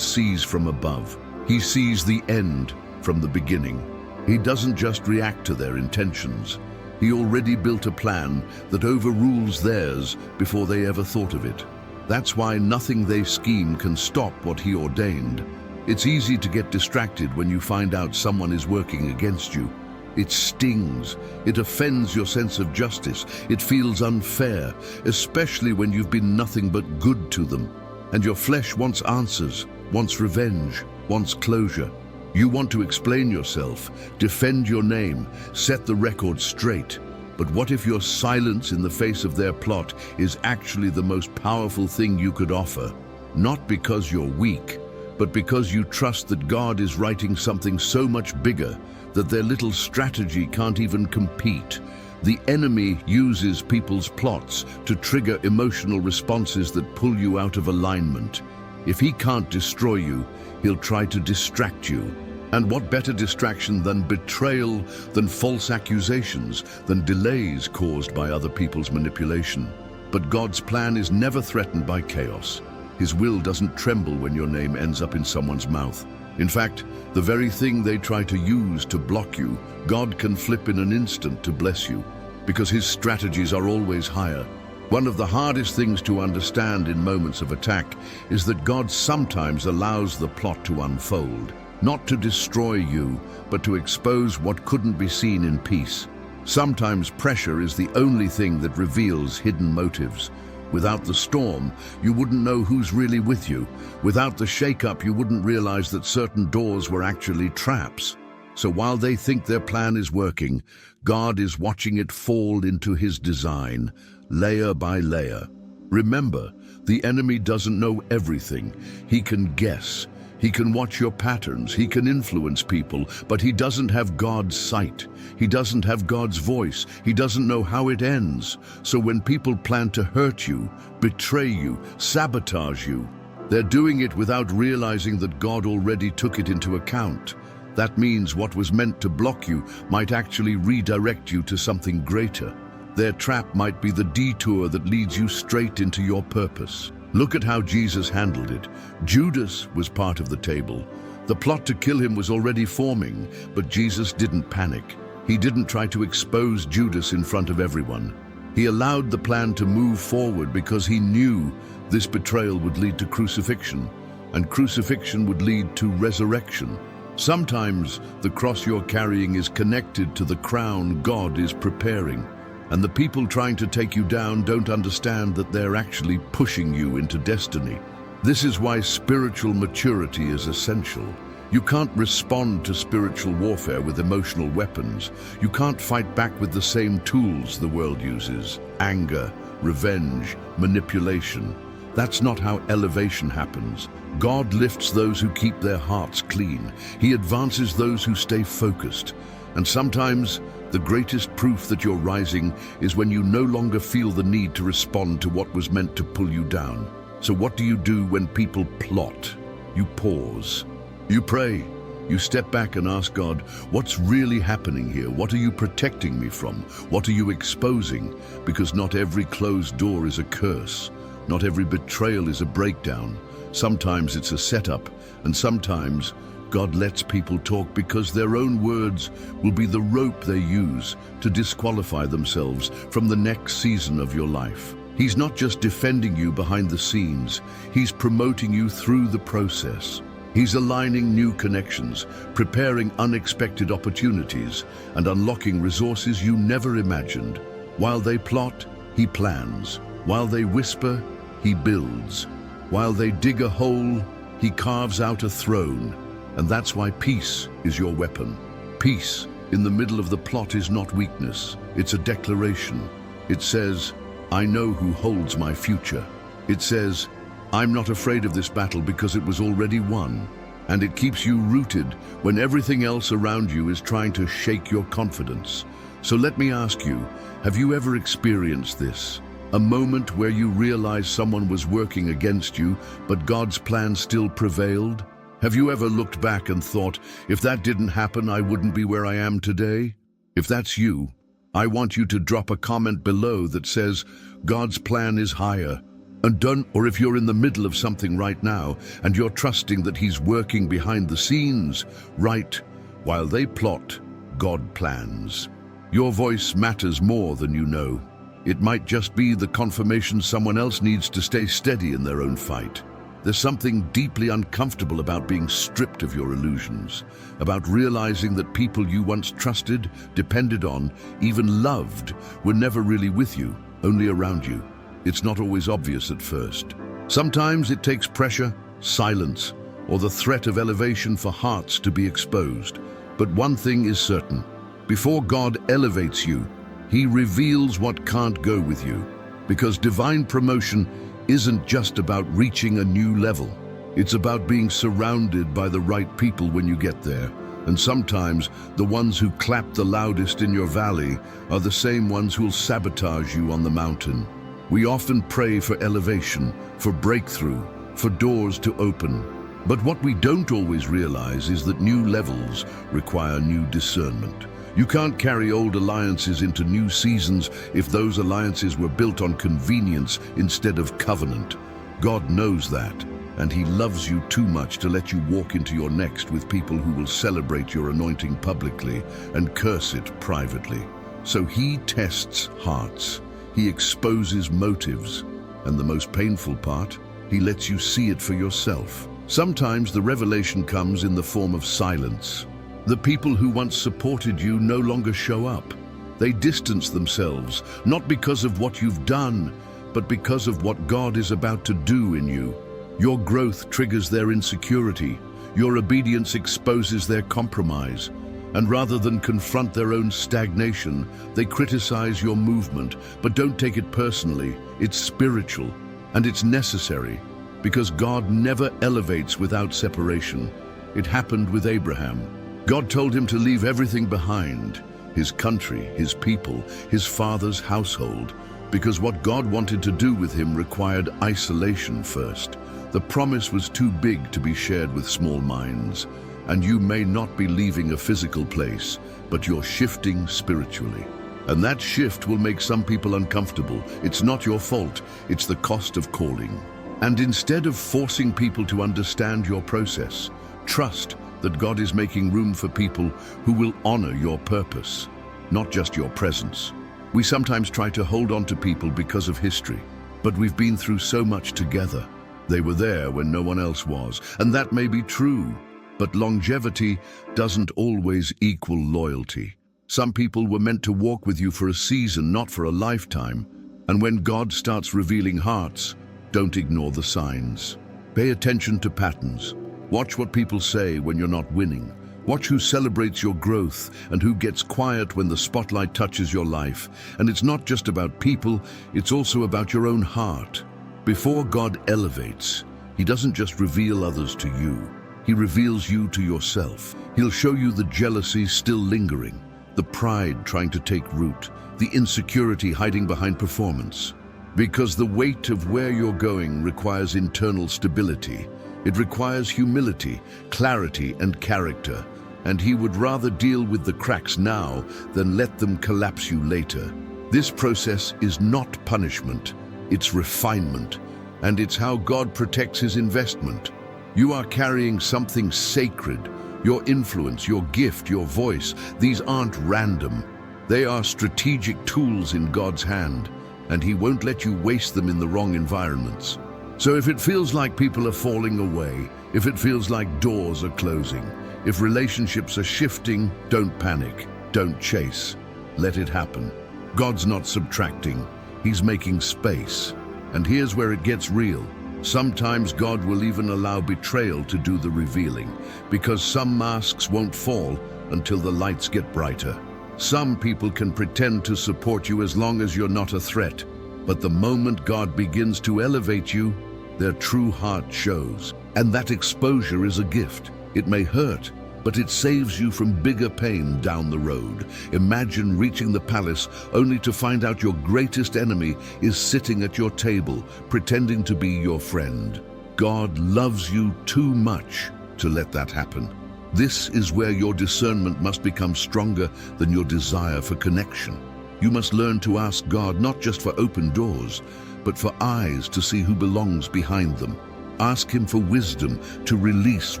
sees from above. He sees the end from the beginning. He doesn't just react to their intentions. He already built a plan that overrules theirs before they ever thought of it. That's why nothing they scheme can stop what He ordained. It's easy to get distracted when you find out someone is working against you. It stings. It offends your sense of justice. It feels unfair, especially when you've been nothing but good to them. And your flesh wants answers, wants revenge, wants closure. You want to explain yourself, defend your name, set the record straight. But what if your silence in the face of their plot is actually the most powerful thing you could offer? Not because you're weak, but because you trust that God is writing something so much bigger that their little strategy can't even compete. The enemy uses people's plots to trigger emotional responses that pull you out of alignment. If he can't destroy you, he'll try to distract you. And what better distraction than betrayal, than false accusations, than delays caused by other people's manipulation? But God's plan is never threatened by chaos. His will doesn't tremble when your name ends up in someone's mouth. In fact, the very thing they try to use to block you, God can flip in an instant to bless you, because his strategies are always higher. One of the hardest things to understand in moments of attack is that God sometimes allows the plot to unfold, not to destroy you, but to expose what couldn't be seen in peace. Sometimes pressure is the only thing that reveals hidden motives. Without the storm, you wouldn't know who's really with you. Without the shake-up, you wouldn't realize that certain doors were actually traps. So while they think their plan is working, God is watching it fall into his design, layer by layer. Remember, the enemy doesn't know everything. He can guess. He can watch your patterns, he can influence people, but he doesn't have God's sight. He doesn't have God's voice. He doesn't know how it ends. So when people plan to hurt you, betray you, sabotage you, they're doing it without realizing that God already took it into account. That means what was meant to block you might actually redirect you to something greater. Their trap might be the detour that leads you straight into your purpose. Look at how Jesus handled it. Judas was part of the table. The plot to kill him was already forming, but Jesus didn't panic. He didn't try to expose Judas in front of everyone. He allowed the plan to move forward because he knew this betrayal would lead to crucifixion, and crucifixion would lead to resurrection. Sometimes the cross you're carrying is connected to the crown God is preparing. And the people trying to take you down don't understand that they're actually pushing you into destiny. This is why spiritual maturity is essential. You can't respond to spiritual warfare with emotional weapons. You can't fight back with the same tools the world uses: anger, revenge, manipulation. That's not how elevation happens. God lifts those who keep their hearts clean. He advances those who stay focused. And sometimes, the greatest proof that you're rising is when you no longer feel the need to respond to what was meant to pull you down. So what do you do when people plot? You pause. You pray. You step back and ask God, what's really happening here? What are you protecting me from? What are you exposing? Because not every closed door is a curse. Not every betrayal is a breakdown. Sometimes it's a setup, and sometimes God lets people talk because their own words will be the rope they use to disqualify themselves from the next season of your life. He's not just defending you behind the scenes, he's promoting you through the process. He's aligning new connections, preparing unexpected opportunities, and unlocking resources you never imagined. While they plot, he plans. While they whisper, he builds. While they dig a hole, he carves out a throne. And that's why peace is your weapon. Peace in the middle of the plot is not weakness. It's a declaration. It says, I know who holds my future. It says, I'm not afraid of this battle because it was already won. And it keeps you rooted when everything else around you is trying to shake your confidence. So let me ask you, have you ever experienced this? A moment where you realized someone was working against you, but God's plan still prevailed? Have you ever looked back and thought, if that didn't happen, I wouldn't be where I am today? If that's you, I want you to drop a comment below that says, God's plan is higher. And done, or if you're in the middle of something right now and you're trusting that he's working behind the scenes, right, while they plot, God plans. Your voice matters more than you know. It might just be the confirmation someone else needs to stay steady in their own fight. There's something deeply uncomfortable about being stripped of your illusions, about realizing that people you once trusted, depended on, even loved, were never really with you, only around you. It's not always obvious at first. Sometimes it takes pressure, silence, or the threat of elevation for hearts to be exposed. But one thing is certain. Before God elevates you, he reveals what can't go with you. Because divine promotion isn't just about reaching a new level. It's about being surrounded by the right people when you get there. And sometimes the ones who clap the loudest in your valley are the same ones who'll sabotage you on the mountain. We often pray for elevation, for breakthrough, for doors to open. But what we don't always realize is that new levels require new discernment. You can't carry old alliances into new seasons if those alliances were built on convenience instead of covenant. God knows that, and he loves you too much to let you walk into your next with people who will celebrate your anointing publicly and curse it privately. So he tests hearts. He exposes motives, and the most painful part, he lets you see it for yourself. Sometimes the revelation comes in the form of silence. The people who once supported you no longer show up. They distance themselves, not because of what you've done, but because of what God is about to do in you. Your growth triggers their insecurity. Your obedience exposes their compromise. And rather than confront their own stagnation, they criticize your movement. But don't take it personally. It's spiritual, and it's necessary, because God never elevates without separation. It happened with Abraham. God told him to leave everything behind, his country, his people, his father's household, because what God wanted to do with him required isolation first. The promise was too big to be shared with small minds. And you may not be leaving a physical place, but you're shifting spiritually. And that shift will make some people uncomfortable. It's not your fault, it's the cost of calling. And instead of forcing people to understand your process, trust that God is making room for people who will honor your purpose, not just your presence. We sometimes try to hold on to people because of history, but we've been through so much together. They were there when no one else was, and that may be true. But longevity doesn't always equal loyalty. Some people were meant to walk with you for a season, not for a lifetime. And when God starts revealing hearts, don't ignore the signs. Pay attention to patterns. Watch what people say when you're not winning. Watch who celebrates your growth and who gets quiet when the spotlight touches your life. And it's not just about people, it's also about your own heart. Before God elevates, he doesn't just reveal others to you. He reveals you to yourself. He'll show you the jealousy still lingering, the pride trying to take root, the insecurity hiding behind performance. Because the weight of where you're going requires internal stability. It requires humility, clarity, and character. And he would rather deal with the cracks now than let them collapse you later. This process is not punishment, it's refinement. And it's how God protects his investment. You are carrying something sacred, Your influence, your gift, your voice, these aren't random. They are strategic tools in God's hand, and He won't let you waste them in the wrong environments. So if it feels like people are falling away, if it feels like doors are closing, if relationships are shifting, don't panic, don't chase. Let it happen. God's not subtracting, He's making space. And here's where it gets real. Sometimes God will even allow betrayal to do the revealing, because some masks won't fall until the lights get brighter. Some people can pretend to support you as long as you're not a threat, but the moment God begins to elevate you, their true heart shows. And that exposure is a gift. It may hurt, but it saves you from bigger pain down the road. Imagine reaching the palace only to find out your greatest enemy is sitting at your table, pretending to be your friend. God loves you too much to let that happen. This is where your discernment must become stronger than your desire for connection. You must learn to ask God not just for open doors, but for eyes to see who belongs behind them. Ask Him for wisdom to release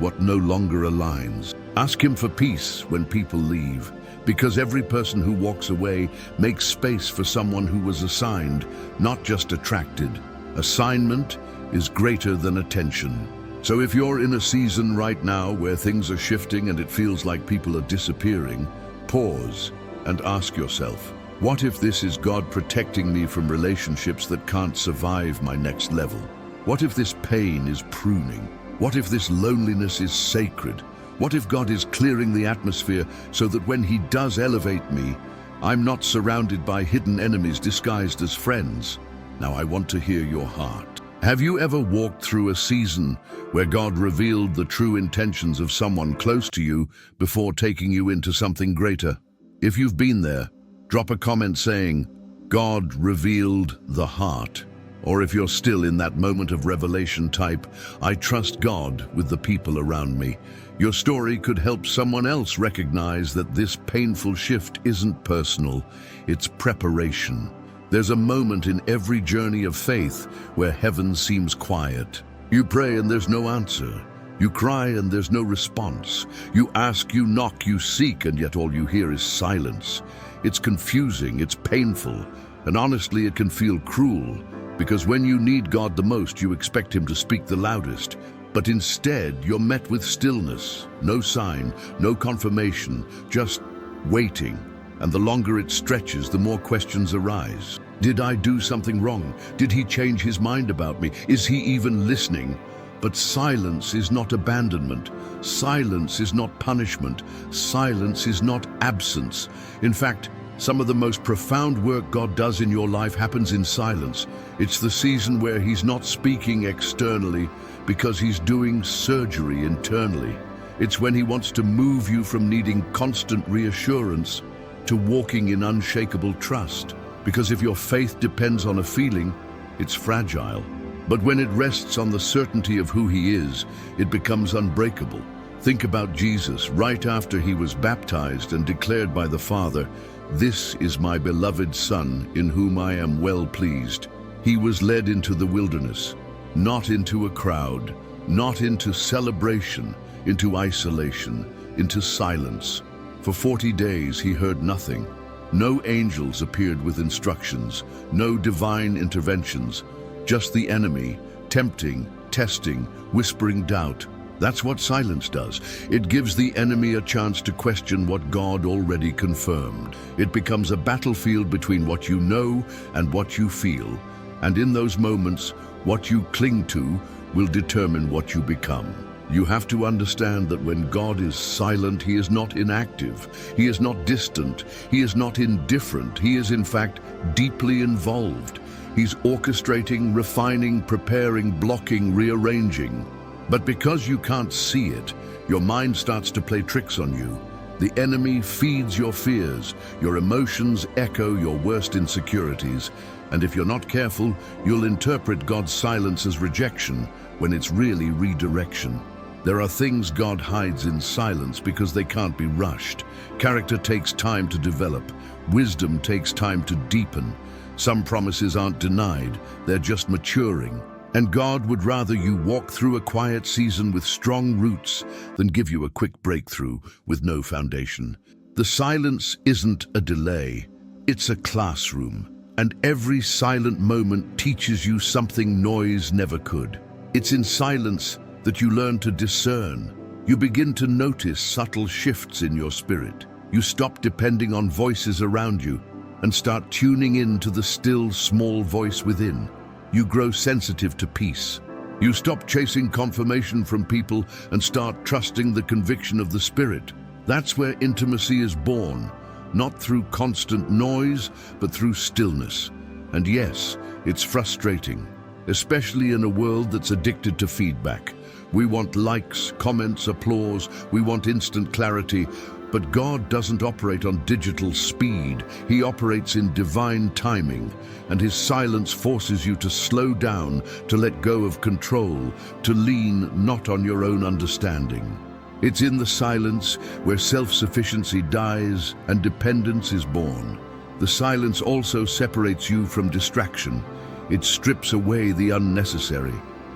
what no longer aligns. Ask Him for peace when people leave, because every person who walks away makes space for someone who was assigned, not just attracted. Assignment is greater than attention. So if you're in a season right now where things are shifting and it feels like people are disappearing, pause and ask yourself, what if this is God protecting me from relationships that can't survive my next level? What if this pain is pruning? What if this loneliness is sacred? What if God is clearing the atmosphere so that when He does elevate me, I'm not surrounded by hidden enemies disguised as friends? Now I want to hear your heart. Have you ever walked through a season where God revealed the true intentions of someone close to you before taking you into something greater? If you've been there, drop a comment saying, God revealed the heart. Or if you're still in that moment of revelation, type, I trust God with the people around me. Your story could help someone else recognize that this painful shift isn't personal, it's preparation. There's a moment in every journey of faith where heaven seems quiet. You pray and there's no answer. You cry and there's no response. You ask, you knock, you seek, and yet all you hear is silence. It's confusing, it's painful, and honestly it can feel cruel, because when you need God the most, you expect Him to speak the loudest. But instead, you're met with stillness, no sign, no confirmation, just waiting. And the longer it stretches, the more questions arise. Did I do something wrong? Did He change His mind about me? Is He even listening? But silence is not abandonment. Silence is not punishment. Silence is not absence. In fact, some of the most profound work God does in your life happens in silence. It's the season where He's not speaking externally because He's doing surgery internally. It's when He wants to move you from needing constant reassurance to walking in unshakable trust. Because if your faith depends on a feeling, it's fragile. But when it rests on the certainty of who He is, it becomes unbreakable. Think about Jesus right after He was baptized and declared by the Father, "This is my beloved Son, in whom I am well pleased." He was led into the wilderness, not into a crowd, not into celebration, into isolation, into silence. For 40 days He heard nothing. No angels appeared with instructions, no divine interventions, just the enemy, tempting, testing, whispering doubt. That's what silence does. It gives the enemy a chance to question what God already confirmed. It becomes a battlefield between what you know and what you feel. And in those moments, what you cling to will determine what you become. You have to understand that when God is silent, He is not inactive. He is not distant. He is not indifferent. He is, in fact, deeply involved. He's orchestrating, refining, preparing, blocking, rearranging. But because you can't see it, your mind starts to play tricks on you. The enemy feeds your fears. Your emotions echo your worst insecurities. And if you're not careful, you'll interpret God's silence as rejection when it's really redirection. There are things God hides in silence because they can't be rushed. Character takes time to develop. Wisdom takes time to deepen. Some promises aren't denied, they're just maturing. And God would rather you walk through a quiet season with strong roots than give you a quick breakthrough with no foundation. The silence isn't a delay, it's a classroom. And every silent moment teaches you something noise never could. It's in silence that you learn to discern. You begin to notice subtle shifts in your spirit. You stop depending on voices around you and start tuning in to the still, small voice within. You grow sensitive to peace. You stop chasing confirmation from people and start trusting the conviction of the Spirit. That's where intimacy is born, not through constant noise, but through stillness. And yes, it's frustrating, especially in a world that's addicted to feedback. We want likes, comments, applause. We want instant clarity. But God doesn't operate on digital speed. He operates in divine timing, and His silence forces you to slow down, to let go of control, to lean not on your own understanding. It's in the silence where self-sufficiency dies and dependence is born. The silence also separates you from distraction. It strips away the unnecessary.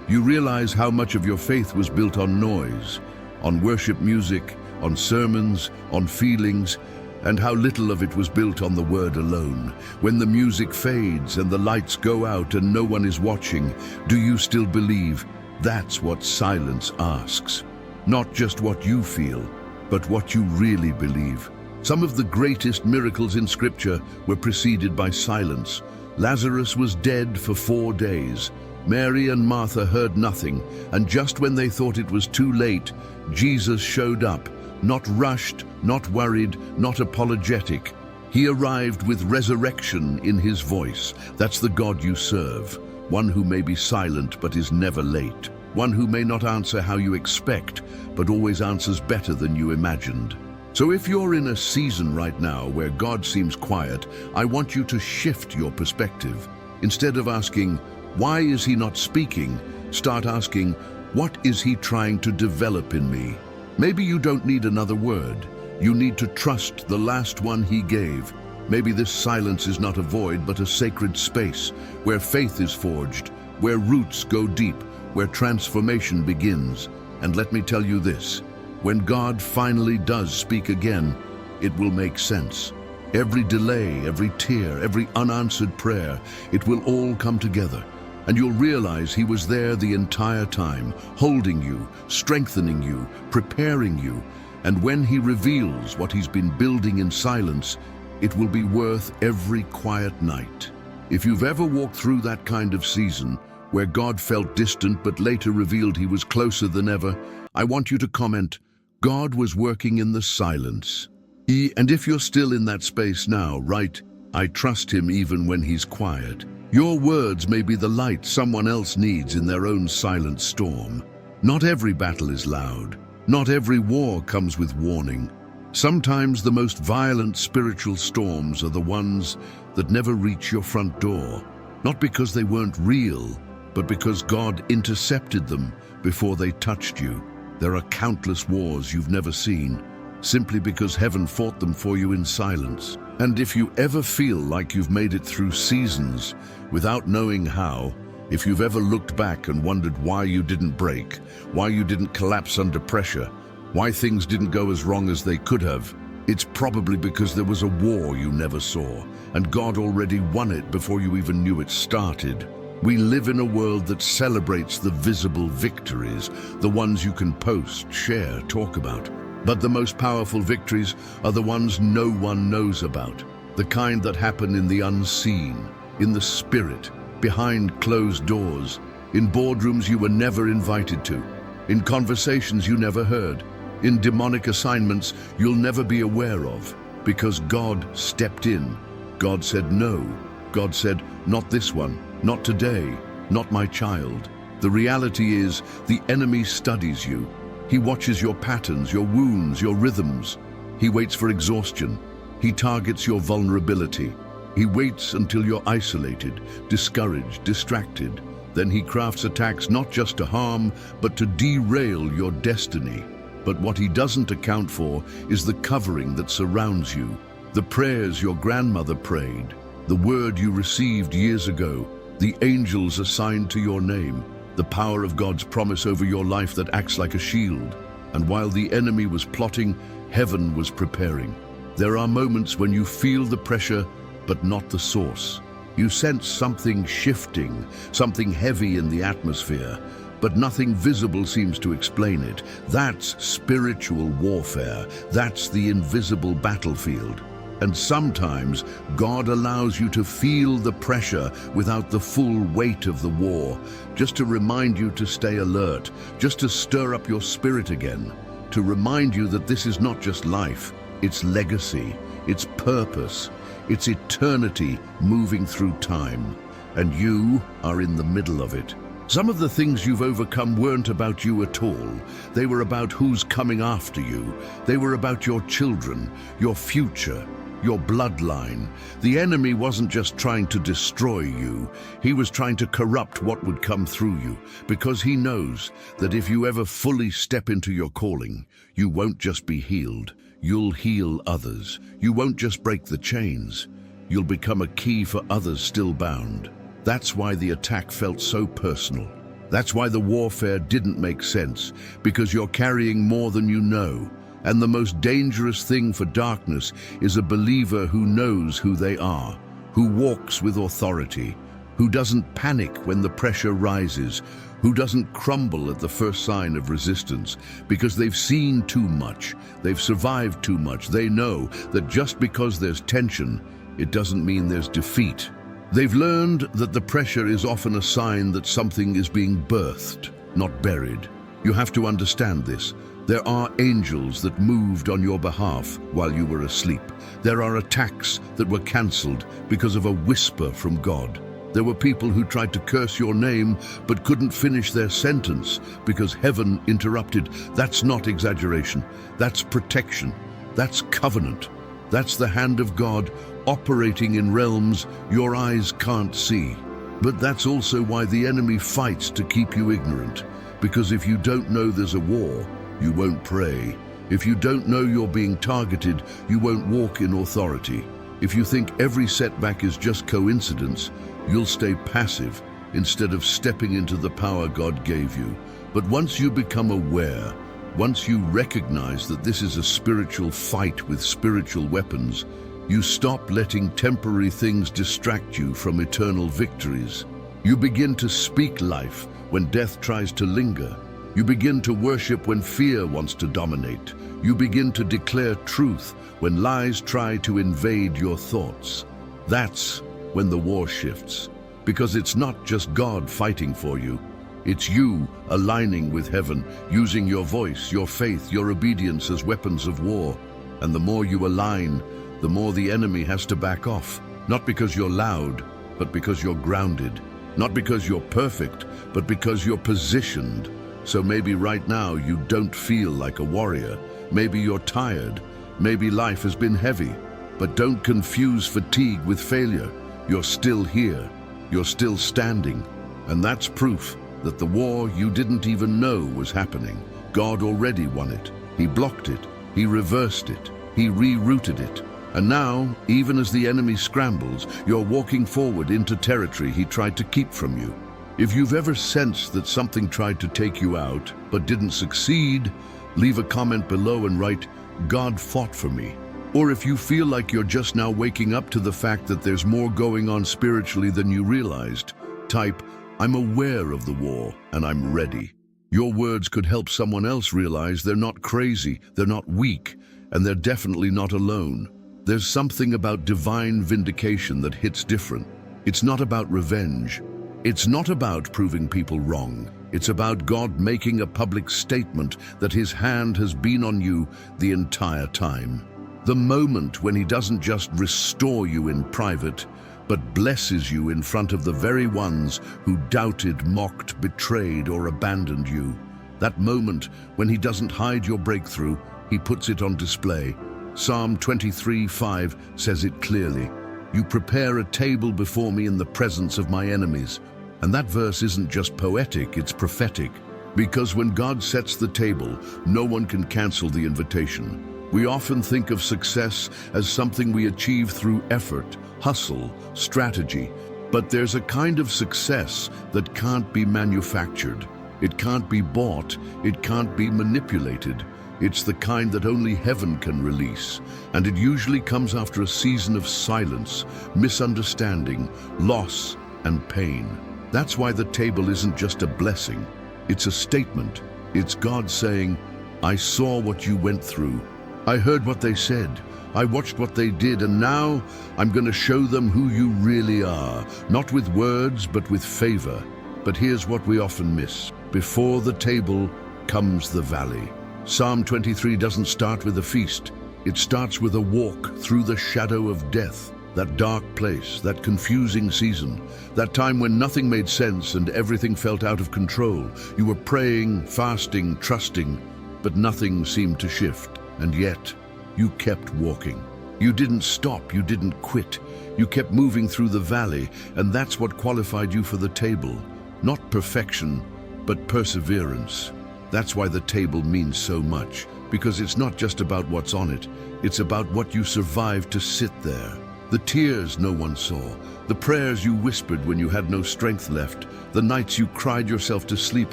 You realize how much of your faith was built on noise, on worship music, on sermons, on feelings, and how little of it was built on the word alone. When the music fades and the lights go out and no one is watching, do you still believe? That's what silence asks. Not just what you feel, but what you really believe. Some of the greatest miracles in Scripture were preceded by silence. Lazarus was dead for 4 days. Mary and Martha heard nothing, and just when they thought it was too late, Jesus showed up. Not rushed, not worried, not apologetic. He arrived with resurrection in His voice. That's the God you serve. One who may be silent but is never late. One who may not answer how you expect, but always answers better than you imagined. So if you're in a season right now where God seems quiet, I want you to shift your perspective. Instead of asking, "Why is He not speaking?" start asking, "What is He trying to develop in me?" Maybe you don't need another word. You need to trust the last one He gave. Maybe this silence is not a void, but a sacred space where faith is forged, where roots go deep, where transformation begins. And let me tell you this, when God finally does speak again, it will make sense. Every delay, every tear, every unanswered prayer, it will all come together. And you'll realize He was there the entire time, holding you, strengthening you, preparing you. And when He reveals what He's been building in silence, it will be worth every quiet night. If you've ever walked through that kind of season, where God felt distant but later revealed He was closer than ever, I want you to comment, "God was working in the silence." And if you're still in that space now, write, "I trust Him even when He's quiet." Your words may be the light someone else needs in their own silent storm. Not every battle is loud. Not every war comes with warning. Sometimes the most violent spiritual storms are the ones that never reach your front door. Not because they weren't real, but because God intercepted them before they touched you. There are countless wars you've never seen, simply because heaven fought them for you in silence. And if you ever feel like you've made it through seasons without knowing how, if you've ever looked back and wondered why you didn't break, why you didn't collapse under pressure, why things didn't go as wrong as they could have, it's probably because there was a war you never saw, and God already won it before you even knew it started. We live in a world that celebrates the visible victories, the ones you can post, share, talk about. But the most powerful victories are the ones no one knows about, the kind that happen in the unseen, in the spirit, behind closed doors, in boardrooms you were never invited to, in conversations you never heard, in demonic assignments you'll never be aware of, because God stepped in. God said no. God said, "Not this one, not today, not my child." The reality is, the enemy studies you. He watches your patterns, your wounds, your rhythms. He waits for exhaustion. He targets your vulnerability. He waits until you're isolated, discouraged, distracted. Then he crafts attacks not just to harm, but to derail your destiny. But what he doesn't account for is the covering that surrounds you, the prayers your grandmother prayed, the word you received years ago, the angels assigned to your name, the power of God's promise over your life that acts like a shield. And while the enemy was plotting, heaven was preparing. There are moments when you feel the pressure, but not the source. You sense something shifting, something heavy in the atmosphere, but nothing visible seems to explain it. That's spiritual warfare. That's the invisible battlefield. And sometimes God allows you to feel the pressure without the full weight of the war, just to remind you to stay alert, just to stir up your spirit again, to remind you that this is not just life, it's legacy, it's purpose, it's eternity moving through time. And you are in the middle of it. Some of the things you've overcome weren't about you at all. They were about who's coming after you. They were about your children, your future, your bloodline. The enemy wasn't just trying to destroy you. He was trying to corrupt what would come through you, because he knows that if you ever fully step into your calling, you won't just be healed. You'll heal others. You won't just break the chains. You'll become a key for others still bound. That's why the attack felt so personal. That's why the warfare didn't make sense, because you're carrying more than you know. And the most dangerous thing for darkness is a believer who knows who they are, who walks with authority, who doesn't panic when the pressure rises, who doesn't crumble at the first sign of resistance, because they've seen too much, they've survived too much. They know that just because there's tension, it doesn't mean there's defeat. They've learned that the pressure is often a sign that something is being birthed, not buried. You have to understand this. There are angels that moved on your behalf while you were asleep. There are attacks that were cancelled because of a whisper from God. There were people who tried to curse your name but couldn't finish their sentence because heaven interrupted. That's not exaggeration. That's protection. That's covenant. That's the hand of God operating in realms your eyes can't see. But that's also why the enemy fights to keep you ignorant. Because if you don't know there's a war, you won't pray. If you don't know you're being targeted, you won't walk in authority. If you think every setback is just coincidence, you'll stay passive instead of stepping into the power God gave you. But once you become aware, once you recognize that this is a spiritual fight with spiritual weapons, you stop letting temporary things distract you from eternal victories. You begin to speak life when death tries to linger. You begin to worship when fear wants to dominate. You begin to declare truth when lies try to invade your thoughts. That's when the war shifts. Because it's not just God fighting for you. It's you aligning with heaven, using your voice, your faith, your obedience as weapons of war. And the more you align, the more the enemy has to back off. Not because you're loud, but because you're grounded. Not because you're perfect, but because you're positioned. So maybe right now you don't feel like a warrior. Maybe you're tired. Maybe life has been heavy. But don't confuse fatigue with failure. You're still here. You're still standing. And that's proof that the war you didn't even know was happening. God already won it. He blocked it. He reversed it. He rerouted it. And now, even as the enemy scrambles, you're walking forward into territory he tried to keep from you. If you've ever sensed that something tried to take you out but didn't succeed, leave a comment below and write, "God fought for me." Or if you feel like you're just now waking up to the fact that there's more going on spiritually than you realized, type, "I'm aware of the war and I'm ready." Your words could help someone else realize they're not crazy, they're not weak, and they're definitely not alone. There's something about divine vindication that hits different. It's not about revenge. It's not about proving people wrong. It's about God making a public statement that his hand has been on you the entire time. The moment when he doesn't just restore you in private, but blesses you in front of the very ones who doubted, mocked, betrayed, or abandoned you. That moment when he doesn't hide your breakthrough, he puts it on display. Psalm 23:5 says it clearly. "You prepare a table before me in the presence of my enemies." And that verse isn't just poetic, it's prophetic. Because when God sets the table, no one can cancel the invitation. We often think of success as something we achieve through effort, hustle, strategy. But there's a kind of success that can't be manufactured. It can't be bought. It can't be manipulated. It's the kind that only heaven can release. And it usually comes after a season of silence, misunderstanding, loss, and pain. That's why the table isn't just a blessing. It's a statement. It's God saying, I saw what you went through. I heard what they said. I watched what they did, and now I'm going to show them who you really are, not with words, but with favor. But here's what we often miss. Before the table comes the valley. Psalm 23 doesn't start with a feast. It starts with a walk through the shadow of death, that dark place, that confusing season, that time when nothing made sense and everything felt out of control. You were praying, fasting, trusting, but nothing seemed to shift, and yet you kept walking. You didn't stop, you didn't quit. You kept moving through the valley, and that's what qualified you for the table. Not perfection, but perseverance. That's why the table means so much, because it's not just about what's on it, it's about what you survived to sit there. The tears no one saw, the prayers you whispered when you had no strength left, the nights you cried yourself to sleep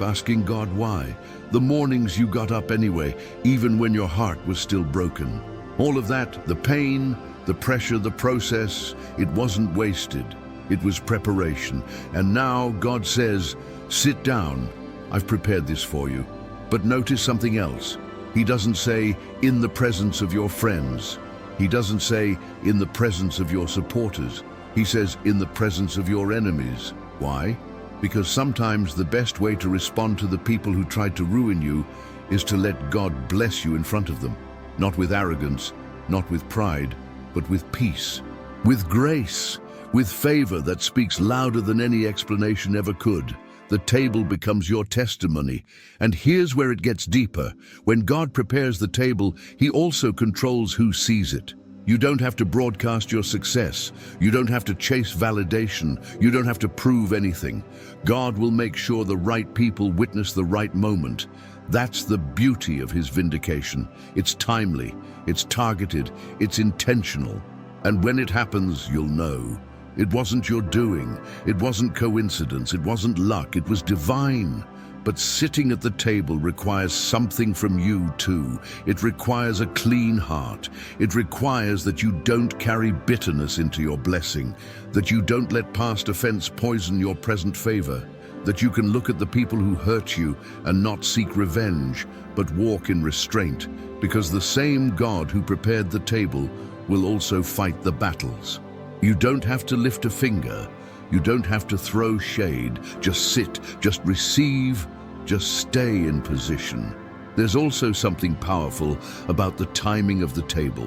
asking God why, the mornings you got up anyway, even when your heart was still broken. All of that, the pain, the pressure, the process, it wasn't wasted. It was preparation. And now God says, sit down. I've prepared this for you. But notice something else. He doesn't say, in the presence of your friends. He doesn't say, in the presence of your supporters. He says, in the presence of your enemies. Why? Because sometimes the best way to respond to the people who tried to ruin you is to let God bless you in front of them. Not with arrogance, not with pride, but with peace, with grace, with favor that speaks louder than any explanation ever could. The table becomes your testimony. And here's where it gets deeper. When God prepares the table, He also controls who sees it. You don't have to broadcast your success. You don't have to chase validation. You don't have to prove anything. God will make sure the right people witness the right moment. That's the beauty of His vindication. It's timely, it's targeted, it's intentional. And when it happens, you'll know. It wasn't your doing, it wasn't coincidence, it wasn't luck, it was divine. But sitting at the table requires something from you too. It requires a clean heart. It requires that you don't carry bitterness into your blessing, that you don't let past offense poison your present favor, that you can look at the people who hurt you and not seek revenge, but walk in restraint, because the same God who prepared the table will also fight the battles. You don't have to lift a finger. You don't have to throw shade. Just sit, just receive, just stay in position. There's also something powerful about the timing of the table.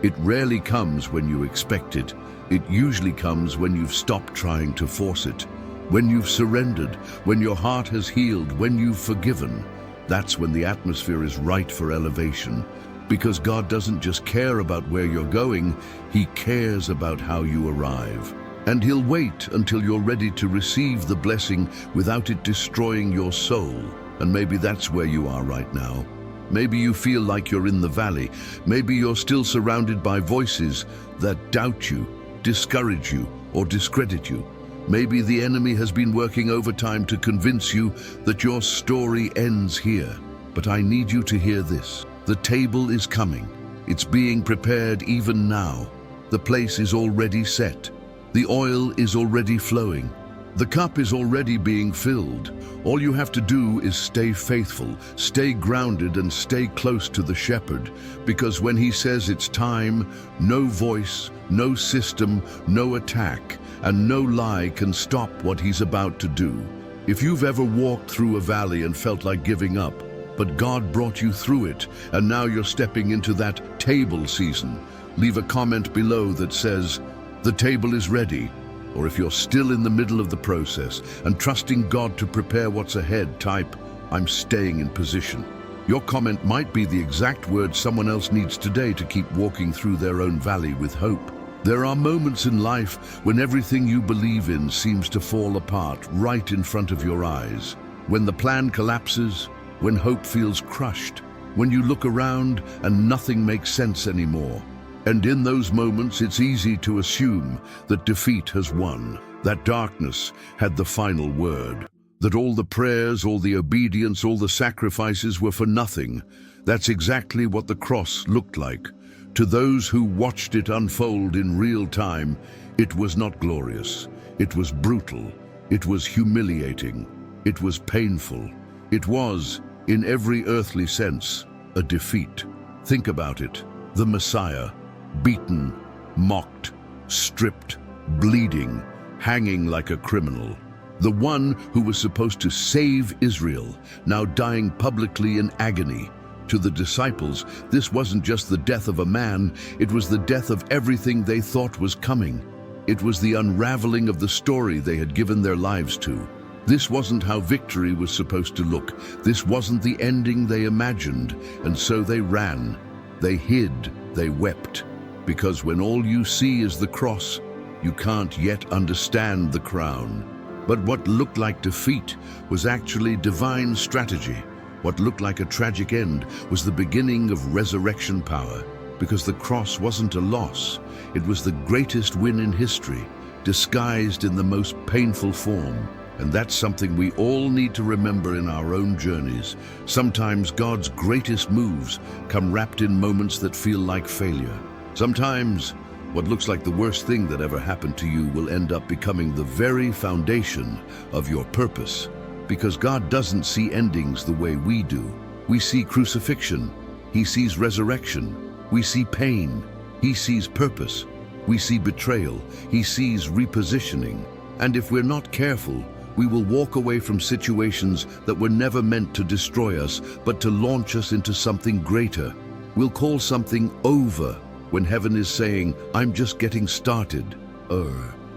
It rarely comes when you expect it. It usually comes when you've stopped trying to force it, when you've surrendered, when your heart has healed, when you've forgiven. That's when the atmosphere is right for elevation. Because God doesn't just care about where you're going, He cares about how you arrive. And He'll wait until you're ready to receive the blessing without it destroying your soul. And maybe that's where you are right now. Maybe you feel like you're in the valley. Maybe you're still surrounded by voices that doubt you, discourage you, or discredit you. Maybe the enemy has been working overtime to convince you that your story ends here. But I need you to hear this. The table is coming. It's being prepared even now. The place is already set. The oil is already flowing. The cup is already being filled. All you have to do is stay faithful, stay grounded, and stay close to the shepherd. Because when He says it's time, no voice, no system, no attack, and no lie can stop what He's about to do. If you've ever walked through a valley and felt like giving up, but God brought you through it, and now you're stepping into that table season, leave a comment below that says, "The table is ready." Or if you're still in the middle of the process and trusting God to prepare what's ahead, type, "I'm staying in position." Your comment might be the exact word someone else needs today to keep walking through their own valley with hope. There are moments in life when everything you believe in seems to fall apart right in front of your eyes. When the plan collapses, when hope feels crushed, when you look around and nothing makes sense anymore. And in those moments, it's easy to assume that defeat has won, that darkness had the final word, that all the prayers, all the obedience, all the sacrifices were for nothing. That's exactly what the cross looked like. To those who watched it unfold in real time, it was not glorious. It was brutal. It was humiliating. It was painful. It was, in every earthly sense, a defeat. Think about it. The Messiah, beaten, mocked, stripped, bleeding, hanging like a criminal. The one who was supposed to save Israel, now dying publicly in agony. To the disciples, this wasn't just the death of a man, it was the death of everything they thought was coming. It was the unraveling of the story they had given their lives to. This wasn't how victory was supposed to look. This wasn't the ending they imagined, and so they ran. They hid, they wept. Because when all you see is the cross, you can't yet understand the crown. But what looked like defeat was actually divine strategy. What looked like a tragic end was the beginning of resurrection power, because the cross wasn't a loss. It was the greatest win in history, disguised in the most painful form. And that's something we all need to remember in our own journeys. Sometimes God's greatest moves come wrapped in moments that feel like failure. Sometimes what looks like the worst thing that ever happened to you will end up becoming the very foundation of your purpose. Because God doesn't see endings the way we do. We see crucifixion. He sees resurrection. We see pain. He sees purpose. We see betrayal. He sees repositioning. And if we're not careful, we will walk away from situations that were never meant to destroy us, but to launch us into something greater. We'll call something over when heaven is saying, I'm just getting started.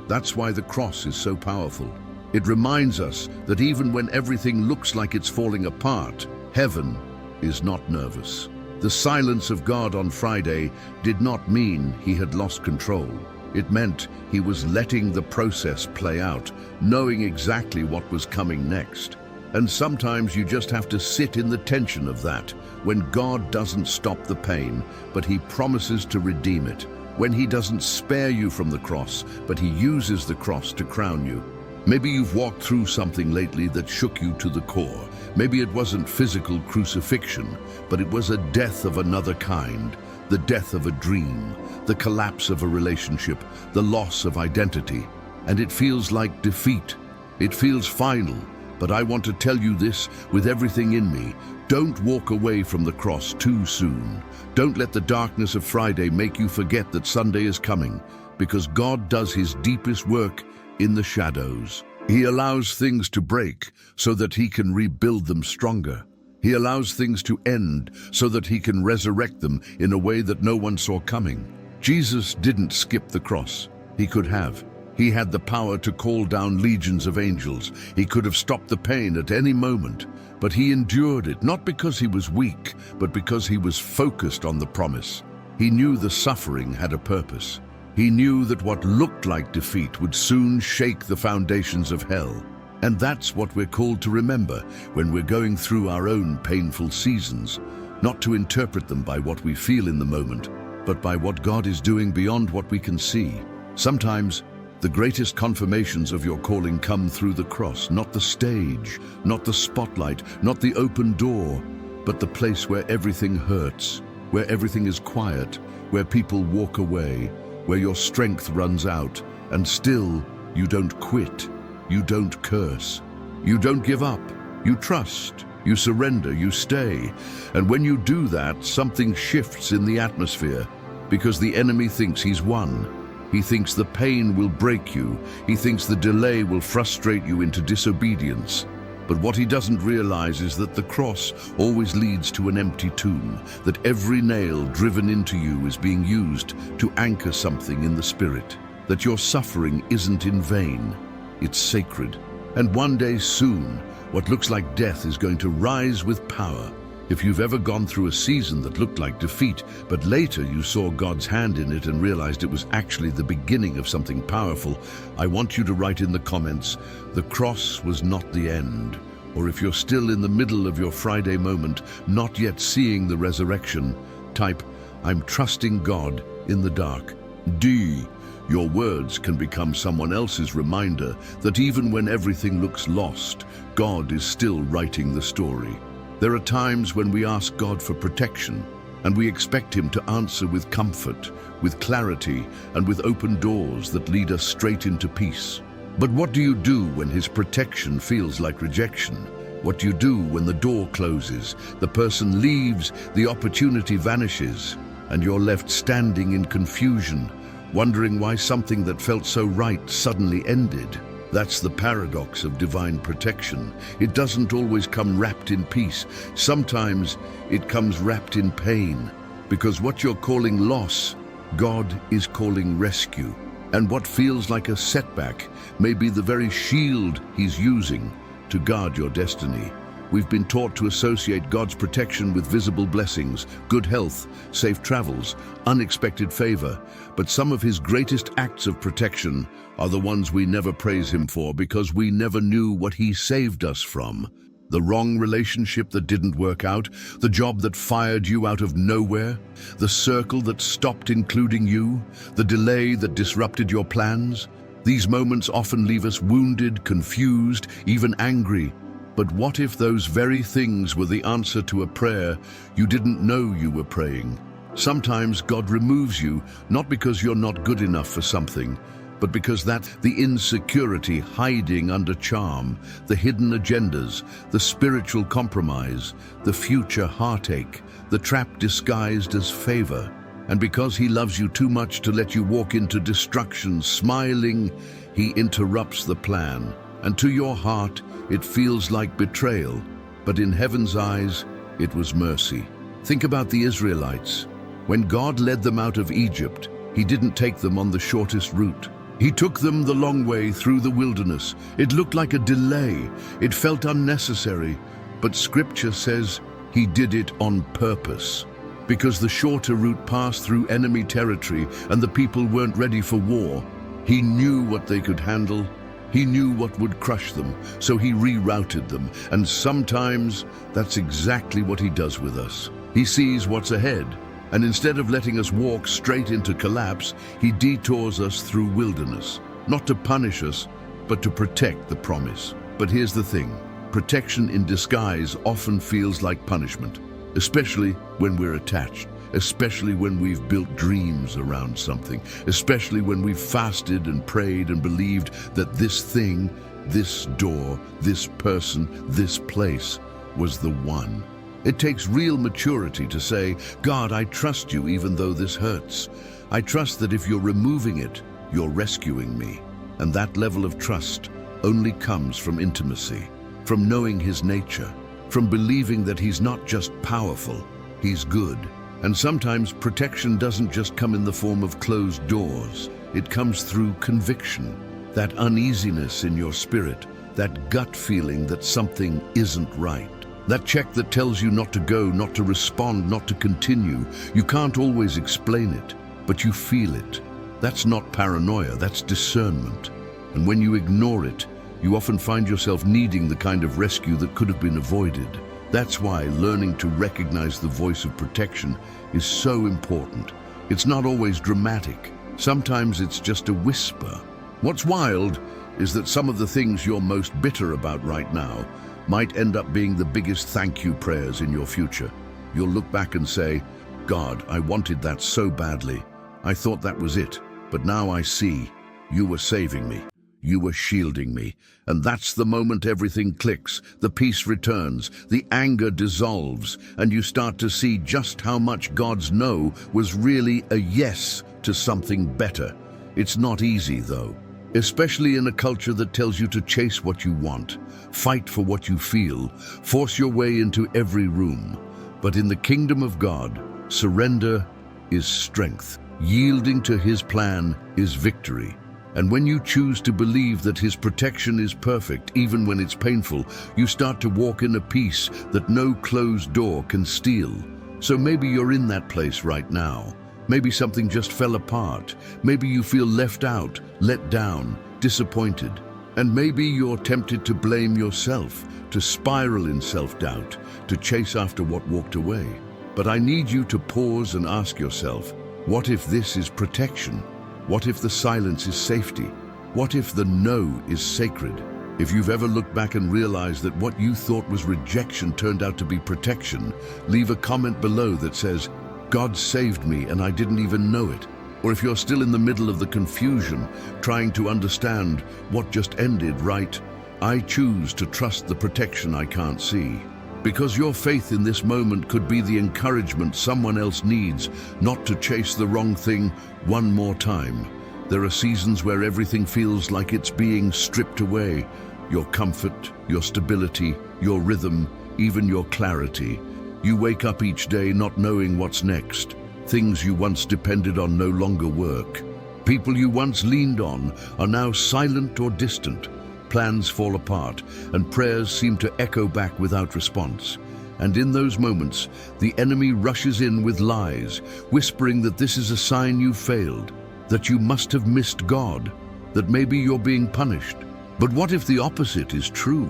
That's why the cross is so powerful. It reminds us that even when everything looks like it's falling apart, heaven is not nervous. The silence of God on Friday did not mean he had lost control. It meant he was letting the process play out, knowing exactly what was coming next. And sometimes you just have to sit in the tension of that, when God doesn't stop the pain, but he promises to redeem it. When he doesn't spare you from the cross, but he uses the cross to crown you. Maybe you've walked through something lately that shook you to the core. Maybe it wasn't physical crucifixion, but it was a death of another kind. The death of a dream, the collapse of a relationship, the loss of identity. And it feels like defeat. It feels final. But I want to tell you this with everything in me. Don't walk away from the cross too soon. Don't let the darkness of Friday make you forget that Sunday is coming, because God does his deepest work in the shadows. He allows things to break so that he can rebuild them stronger. He allows things to end so that he can resurrect them in a way that no one saw coming. Jesus didn't skip the cross. He could have. He had the power to call down legions of angels. He could have stopped the pain at any moment. But he endured it, not because he was weak, but because he was focused on the promise. He knew the suffering had a purpose. He knew that what looked like defeat would soon shake the foundations of hell. And that's what we're called to remember when we're going through our own painful seasons, not to interpret them by what we feel in the moment, but by what God is doing beyond what we can see. Sometimes, the greatest confirmations of your calling come through the cross, not the stage, not the spotlight, not the open door, but the place where everything hurts, where everything is quiet, where people walk away, where your strength runs out, and still you don't quit, you don't curse, you don't give up, you trust, you surrender, you stay. And when you do that, something shifts in the atmosphere, because the enemy thinks he's won. He thinks the pain will break you. He thinks the delay will frustrate you into disobedience. But what he doesn't realize is that the cross always leads to an empty tomb, that every nail driven into you is being used to anchor something in the spirit, that your suffering isn't in vain, it's sacred. And one day soon, what looks like death is going to rise with power. If you've ever gone through a season that looked like defeat, but later you saw God's hand in it and realized it was actually the beginning of something powerful, I want you to write in the comments, the cross was not the end. Or if you're still in the middle of your Friday moment, not yet seeing the resurrection, type, I'm trusting God in the dark. D. Your words can become someone else's reminder that even when everything looks lost, God is still writing the story. There are times when we ask God for protection, and we expect Him to answer with comfort, with clarity, and with open doors that lead us straight into peace. But what do you do when His protection feels like rejection? What do you do when the door closes, the person leaves, the opportunity vanishes, and you're left standing in confusion, wondering why something that felt so right suddenly ended? That's the paradox of divine protection. It doesn't always come wrapped in peace. Sometimes it comes wrapped in pain, because what you're calling loss, God is calling rescue. And what feels like a setback may be the very shield He's using to guard your destiny. We've been taught to associate God's protection with visible blessings, good health, safe travels, unexpected favor. But some of His greatest acts of protection are the ones we never praise Him for because we never knew what He saved us from. The wrong relationship that didn't work out, the job that fired you out of nowhere, the circle that stopped including you, the delay that disrupted your plans. These moments often leave us wounded, confused, even angry. But what if those very things were the answer to a prayer you didn't know you were praying? Sometimes God removes you, not because you're not good enough for something, but because that's the insecurity hiding under charm, the hidden agendas, the spiritual compromise, the future heartache, the trap disguised as favor. And because He loves you too much to let you walk into destruction smiling, He interrupts the plan. And to your heart, it feels like betrayal, but in heaven's eyes, it was mercy. Think about the Israelites. When God led them out of Egypt, He didn't take them on the shortest route. He took them the long way through the wilderness. It looked like a delay. It felt unnecessary. But Scripture says He did it on purpose. Because the shorter route passed through enemy territory and the people weren't ready for war. He knew what they could handle. He knew what would crush them, so He rerouted them. And sometimes that's exactly what He does with us. He sees what's ahead, and instead of letting us walk straight into collapse, He detours us through wilderness, not to punish us, but to protect the promise. But here's the thing, protection in disguise often feels like punishment, especially when we're attached. Especially when we've built dreams around something, especially when we've fasted and prayed and believed that this thing, this door, this person, this place was the one. It takes real maturity to say, God, I trust you even though this hurts. I trust that if you're removing it, you're rescuing me. And that level of trust only comes from intimacy, from knowing His nature, from believing that He's not just powerful, He's good. And sometimes protection doesn't just come in the form of closed doors. It comes through conviction, that uneasiness in your spirit, that gut feeling that something isn't right. That check that tells you not to go, not to respond, not to continue. You can't always explain it, but you feel it. That's not paranoia, that's discernment. And when you ignore it, you often find yourself needing the kind of rescue that could have been avoided. That's why learning to recognize the voice of protection is so important. It's not always dramatic. Sometimes it's just a whisper. What's wild is that some of the things you're most bitter about right now might end up being the biggest thank you prayers in your future. You'll look back and say, God, I wanted that so badly. I thought that was it, but now I see you were saving me. You were shielding me. And that's the moment everything clicks, the peace returns, the anger dissolves, and you start to see just how much God's no was really a yes to something better. It's not easy, though, especially in a culture that tells you to chase what you want, fight for what you feel, force your way into every room. But in the kingdom of God, surrender is strength. Yielding to His plan is victory. And when you choose to believe that His protection is perfect, even when it's painful, you start to walk in a peace that no closed door can steal. So maybe you're in that place right now. Maybe something just fell apart. Maybe you feel left out, let down, disappointed. And maybe you're tempted to blame yourself, to spiral in self-doubt, to chase after what walked away. But I need you to pause and ask yourself, What if this is protection? What if the silence is safety? What if the no is sacred? If you've ever looked back and realized that what you thought was rejection turned out to be protection, leave a comment below that says, "God saved me and I didn't even know it." Or if you're still in the middle of the confusion, trying to understand what just ended, write, "I choose to trust the protection I can't see." Because your faith in this moment could be the encouragement someone else needs, not to chase the wrong thing one more time. There are seasons where everything feels like it's being stripped away. Your comfort, your stability, your rhythm, even your clarity. You wake up each day not knowing what's next. Things you once depended on no longer work. People you once leaned on are now silent or distant. Plans fall apart, and prayers seem to echo back without response. And in those moments, the enemy rushes in with lies, whispering that this is a sign you failed, that you must have missed God, that maybe you're being punished. But what if the opposite is true?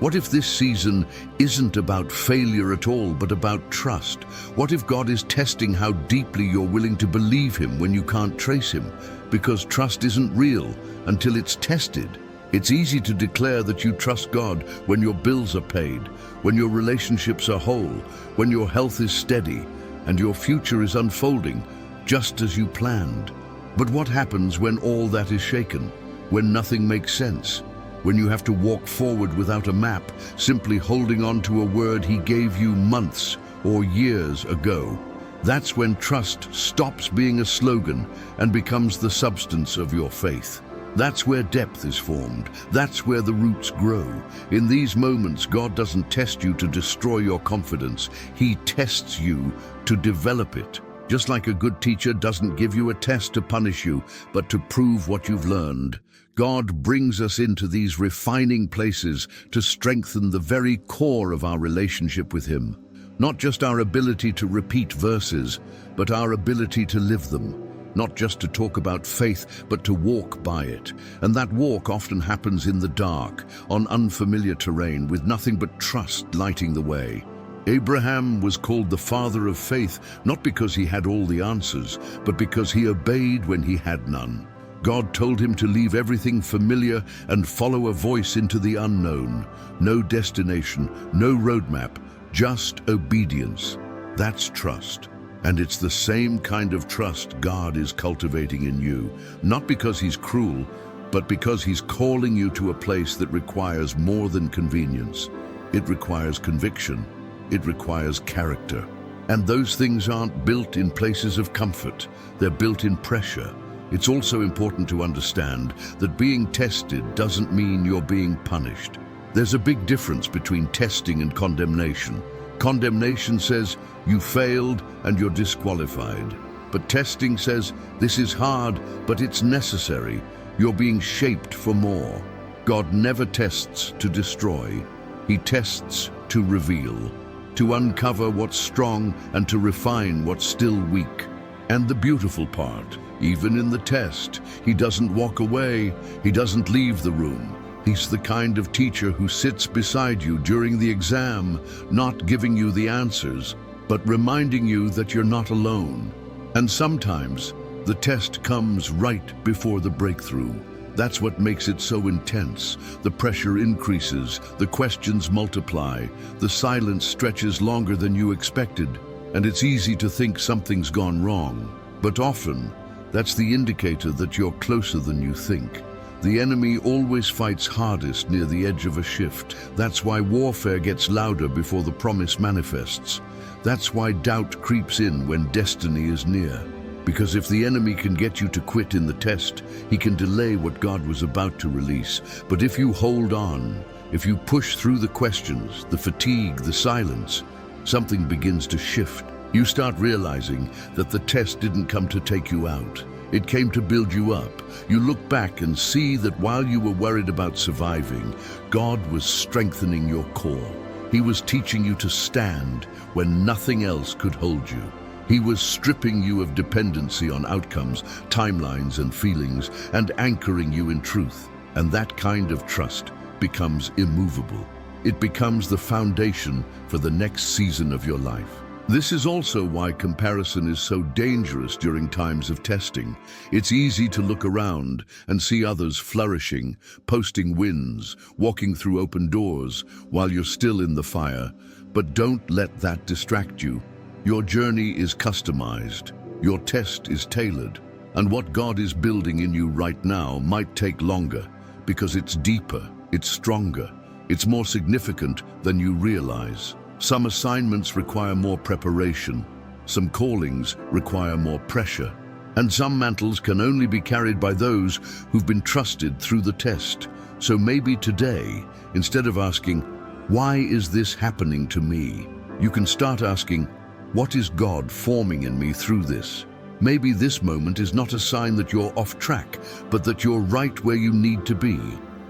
What if this season isn't about failure at all, but about trust? What if God is testing how deeply you're willing to believe Him when you can't trace Him? Because trust isn't real until it's tested. It's easy to declare that you trust God when your bills are paid, when your relationships are whole, when your health is steady, and your future is unfolding just as you planned. But what happens when all that is shaken? When nothing makes sense? When you have to walk forward without a map, simply holding on to a word He gave you months or years ago? That's when trust stops being a slogan and becomes the substance of your faith. That's where depth is formed. That's where the roots grow. In these moments, God doesn't test you to destroy your confidence. He tests you to develop it. Just like a good teacher doesn't give you a test to punish you, but to prove what you've learned. God brings us into these refining places to strengthen the very core of our relationship with Him. Not just our ability to repeat verses, but our ability to live them. Not just to talk about faith, but to walk by it. And that walk often happens in the dark, on unfamiliar terrain, with nothing but trust lighting the way. Abraham was called the father of faith, not because he had all the answers, but because he obeyed when he had none. God told him to leave everything familiar and follow a voice into the unknown. No destination, no roadmap, just obedience. That's trust. And it's the same kind of trust God is cultivating in you, not because He's cruel, but because He's calling you to a place that requires more than convenience. It requires conviction. It requires character. And those things aren't built in places of comfort. They're built in pressure. It's also important to understand that being tested doesn't mean you're being punished. There's a big difference between testing and condemnation. Condemnation says you failed and you're disqualified. But testing says this is hard, but it's necessary. You're being shaped for more. God never tests to destroy. He tests to reveal, to uncover what's strong and to refine what's still weak. And the beautiful part, even in the test, He doesn't walk away. He doesn't leave the room. He's the kind of teacher who sits beside you during the exam, not giving you the answers, but reminding you that you're not alone. And sometimes the test comes right before the breakthrough. That's what makes it so intense. The pressure increases, the questions multiply, the silence stretches longer than you expected, and it's easy to think something's gone wrong. But often, that's the indicator that you're closer than you think. The enemy always fights hardest near the edge of a shift. That's why warfare gets louder before the promise manifests. That's why doubt creeps in when destiny is near. Because if the enemy can get you to quit in the test, he can delay what God was about to release. But if you hold on, if you push through the questions, the fatigue, the silence, something begins to shift. You start realizing that the test didn't come to take you out. It came to build you up. You look back and see that while you were worried about surviving, God was strengthening your core. He was teaching you to stand when nothing else could hold you. He was stripping you of dependency on outcomes, timelines, and feelings, and anchoring you in truth. And that kind of trust becomes immovable. It becomes the foundation for the next season of your life. This is also why comparison is so dangerous during times of testing. It's easy to look around and see others flourishing, posting wins, walking through open doors while you're still in the fire. But don't let that distract you. Your journey is customized. Your test is tailored. And what God is building in you right now might take longer because it's deeper, it's stronger, it's more significant than you realize. Some assignments require more preparation, some callings require more pressure, and some mantles can only be carried by those who've been trusted through the test. So maybe today, instead of asking, "Why is this happening to me?" you can start asking, "What is God forming in me through this?" Maybe this moment is not a sign that you're off track, but that you're right where you need to be.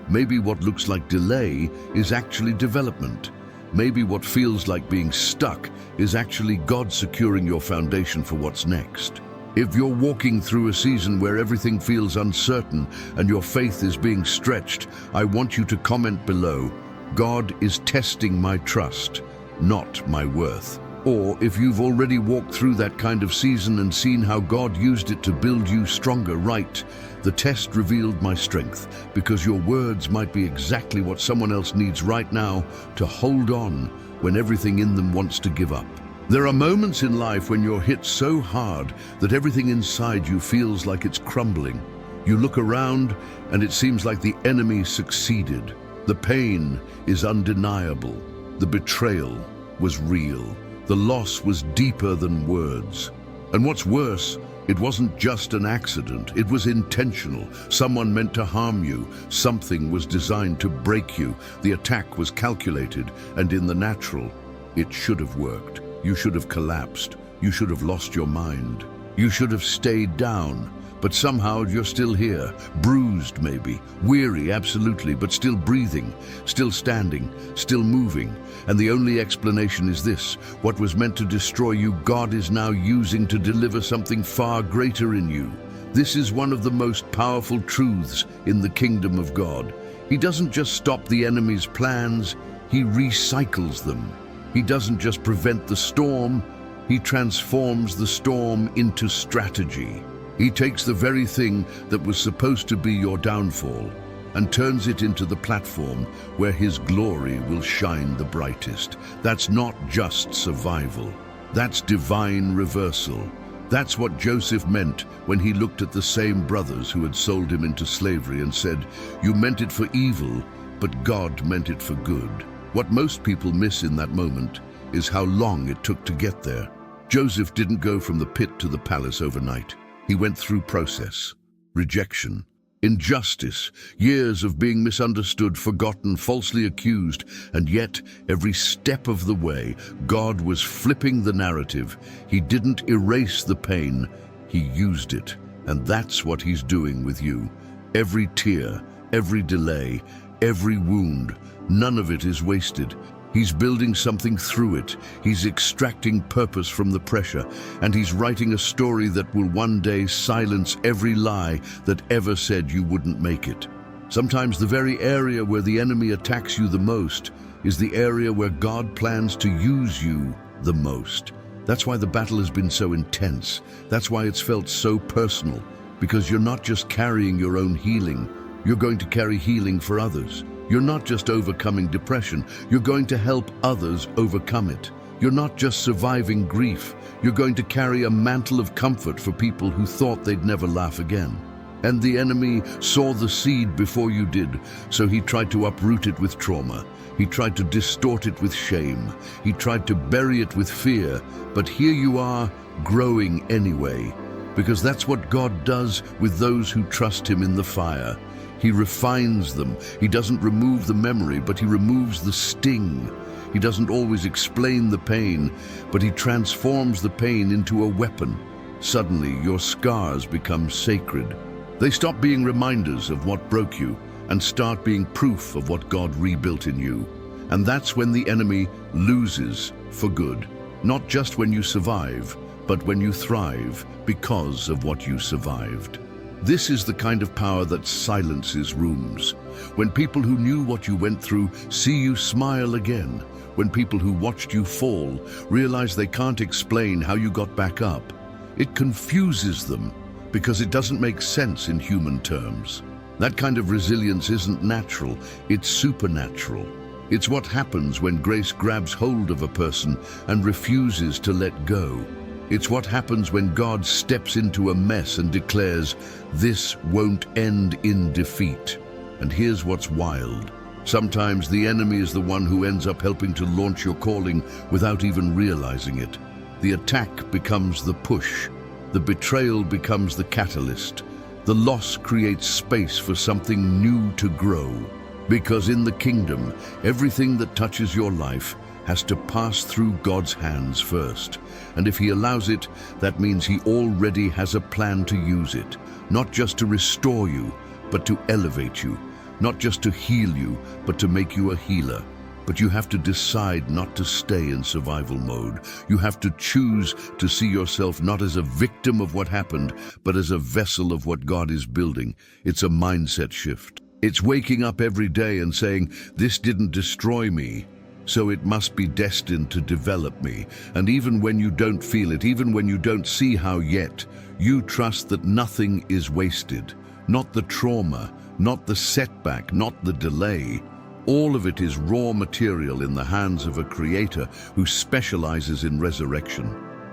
Maybe what looks like delay is actually development. Maybe what feels like being stuck is actually God securing your foundation for what's next. If you're walking through a season where everything feels uncertain and your faith is being stretched, I want you to comment below, "God is testing my trust, not my worth." Or if you've already walked through that kind of season and seen how God used it to build you stronger, "Right, the test revealed my strength," because your words might be exactly what someone else needs right now to hold on when everything in them wants to give up. There are moments in life when you're hit so hard that everything inside you feels like it's crumbling. You look around and it seems like the enemy succeeded. The pain is undeniable. The betrayal was real. The loss was deeper than words. And what's worse, it wasn't just an accident, it was intentional. Someone meant to harm you. Something was designed to break you. The attack was calculated, and in the natural, it should have worked. You should have collapsed. You should have lost your mind. You should have stayed down. But somehow you're still here, bruised maybe, weary absolutely, but still breathing, still standing, still moving. And the only explanation is this: what was meant to destroy you, God is now using to deliver something far greater in you. This is one of the most powerful truths in the kingdom of God. He doesn't just stop the enemy's plans, he recycles them. He doesn't just prevent the storm, he transforms the storm into strategy. He takes the very thing that was supposed to be your downfall and turns it into the platform where his glory will shine the brightest. That's not just survival. That's divine reversal. That's what Joseph meant when he looked at the same brothers who had sold him into slavery and said, "You meant it for evil, but God meant it for good." What most people miss in that moment is how long it took to get there. Joseph didn't go from the pit to the palace overnight. He went through process, rejection, injustice, years of being misunderstood, forgotten, falsely accused, and yet every step of the way, God was flipping the narrative. He didn't erase the pain, he used it. And that's what he's doing with you. Every tear, every delay, every wound, none of it is wasted. He's building something through it. He's extracting purpose from the pressure, and he's writing a story that will one day silence every lie that ever said you wouldn't make it. Sometimes the very area where the enemy attacks you the most is the area where God plans to use you the most. That's why the battle has been so intense. That's why it's felt so personal, because you're not just carrying your own healing, you're going to carry healing for others. You're not just overcoming depression, you're going to help others overcome it. You're not just surviving grief, you're going to carry a mantle of comfort for people who thought they'd never laugh again. And the enemy saw the seed before you did, so he tried to uproot it with trauma. He tried to distort it with shame. He tried to bury it with fear. But here you are, growing anyway, because that's what God does with those who trust him in the fire. He refines them. He doesn't remove the memory, but he removes the sting. He doesn't always explain the pain, but he transforms the pain into a weapon. Suddenly, your scars become sacred. They stop being reminders of what broke you and start being proof of what God rebuilt in you. And that's when the enemy loses for good. Not just when you survive, but when you thrive because of what you survived. This is the kind of power that silences rooms. When people who knew what you went through see you smile again. when people who watched you fall realize they can't explain how you got back up. It confuses them because it doesn't make sense in human terms. That kind of resilience isn't natural, it's supernatural. It's what happens when grace grabs hold of a person and refuses to let go. It's what happens when God steps into a mess and declares, "This won't end in defeat." And here's what's wild. Sometimes the enemy is the one who ends up helping to launch your calling without even realizing it. The attack becomes the push. The betrayal becomes the catalyst. The loss creates space for something new to grow. Because in the kingdom, everything that touches your life has to pass through God's hands first. And if He allows it, that means He already has a plan to use it. Not just to restore you, but to elevate you. Not just to heal you, but to make you a healer. But you have to decide not to stay in survival mode. You have to choose to see yourself not as a victim of what happened, but as a vessel of what God is building. It's a mindset shift. It's waking up every day and saying, "This didn't destroy me, so it must be destined to develop me." And even when you don't feel it, even when you don't see how yet, you trust that nothing is wasted. Not the trauma, not the setback, not the delay. All of it is raw material in the hands of a creator who specializes in resurrection.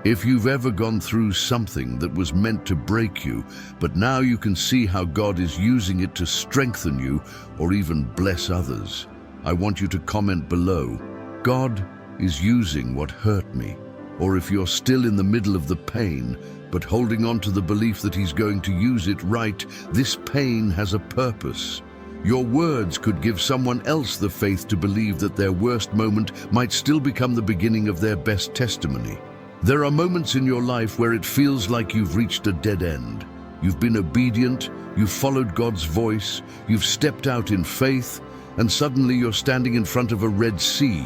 If you've ever gone through something that was meant to break you, but now you can see how God is using it to strengthen you or even bless others, I want you to comment below, "God is using what hurt me." Or if you're still in the middle of the pain, but holding on to the belief that He's going to use it right, this pain has a purpose. Your words could give someone else the faith to believe that their worst moment might still become the beginning of their best testimony. There are moments in your life where it feels like you've reached a dead end. You've been obedient, you've followed God's voice, you've stepped out in faith, and suddenly you're standing in front of a Red Sea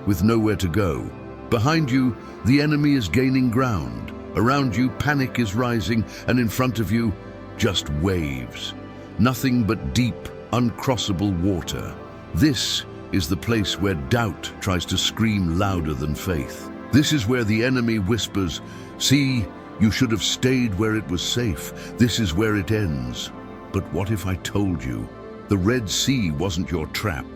with nowhere to go. Behind you, the enemy is gaining ground. Around you, panic is rising, and in front of you, just waves. Nothing but deep, uncrossable water. This is the place where doubt tries to scream louder than faith. This is where the enemy whispers, "See, you should have stayed where it was safe. This is where it ends." But what if I told you? The Red Sea wasn't your trap,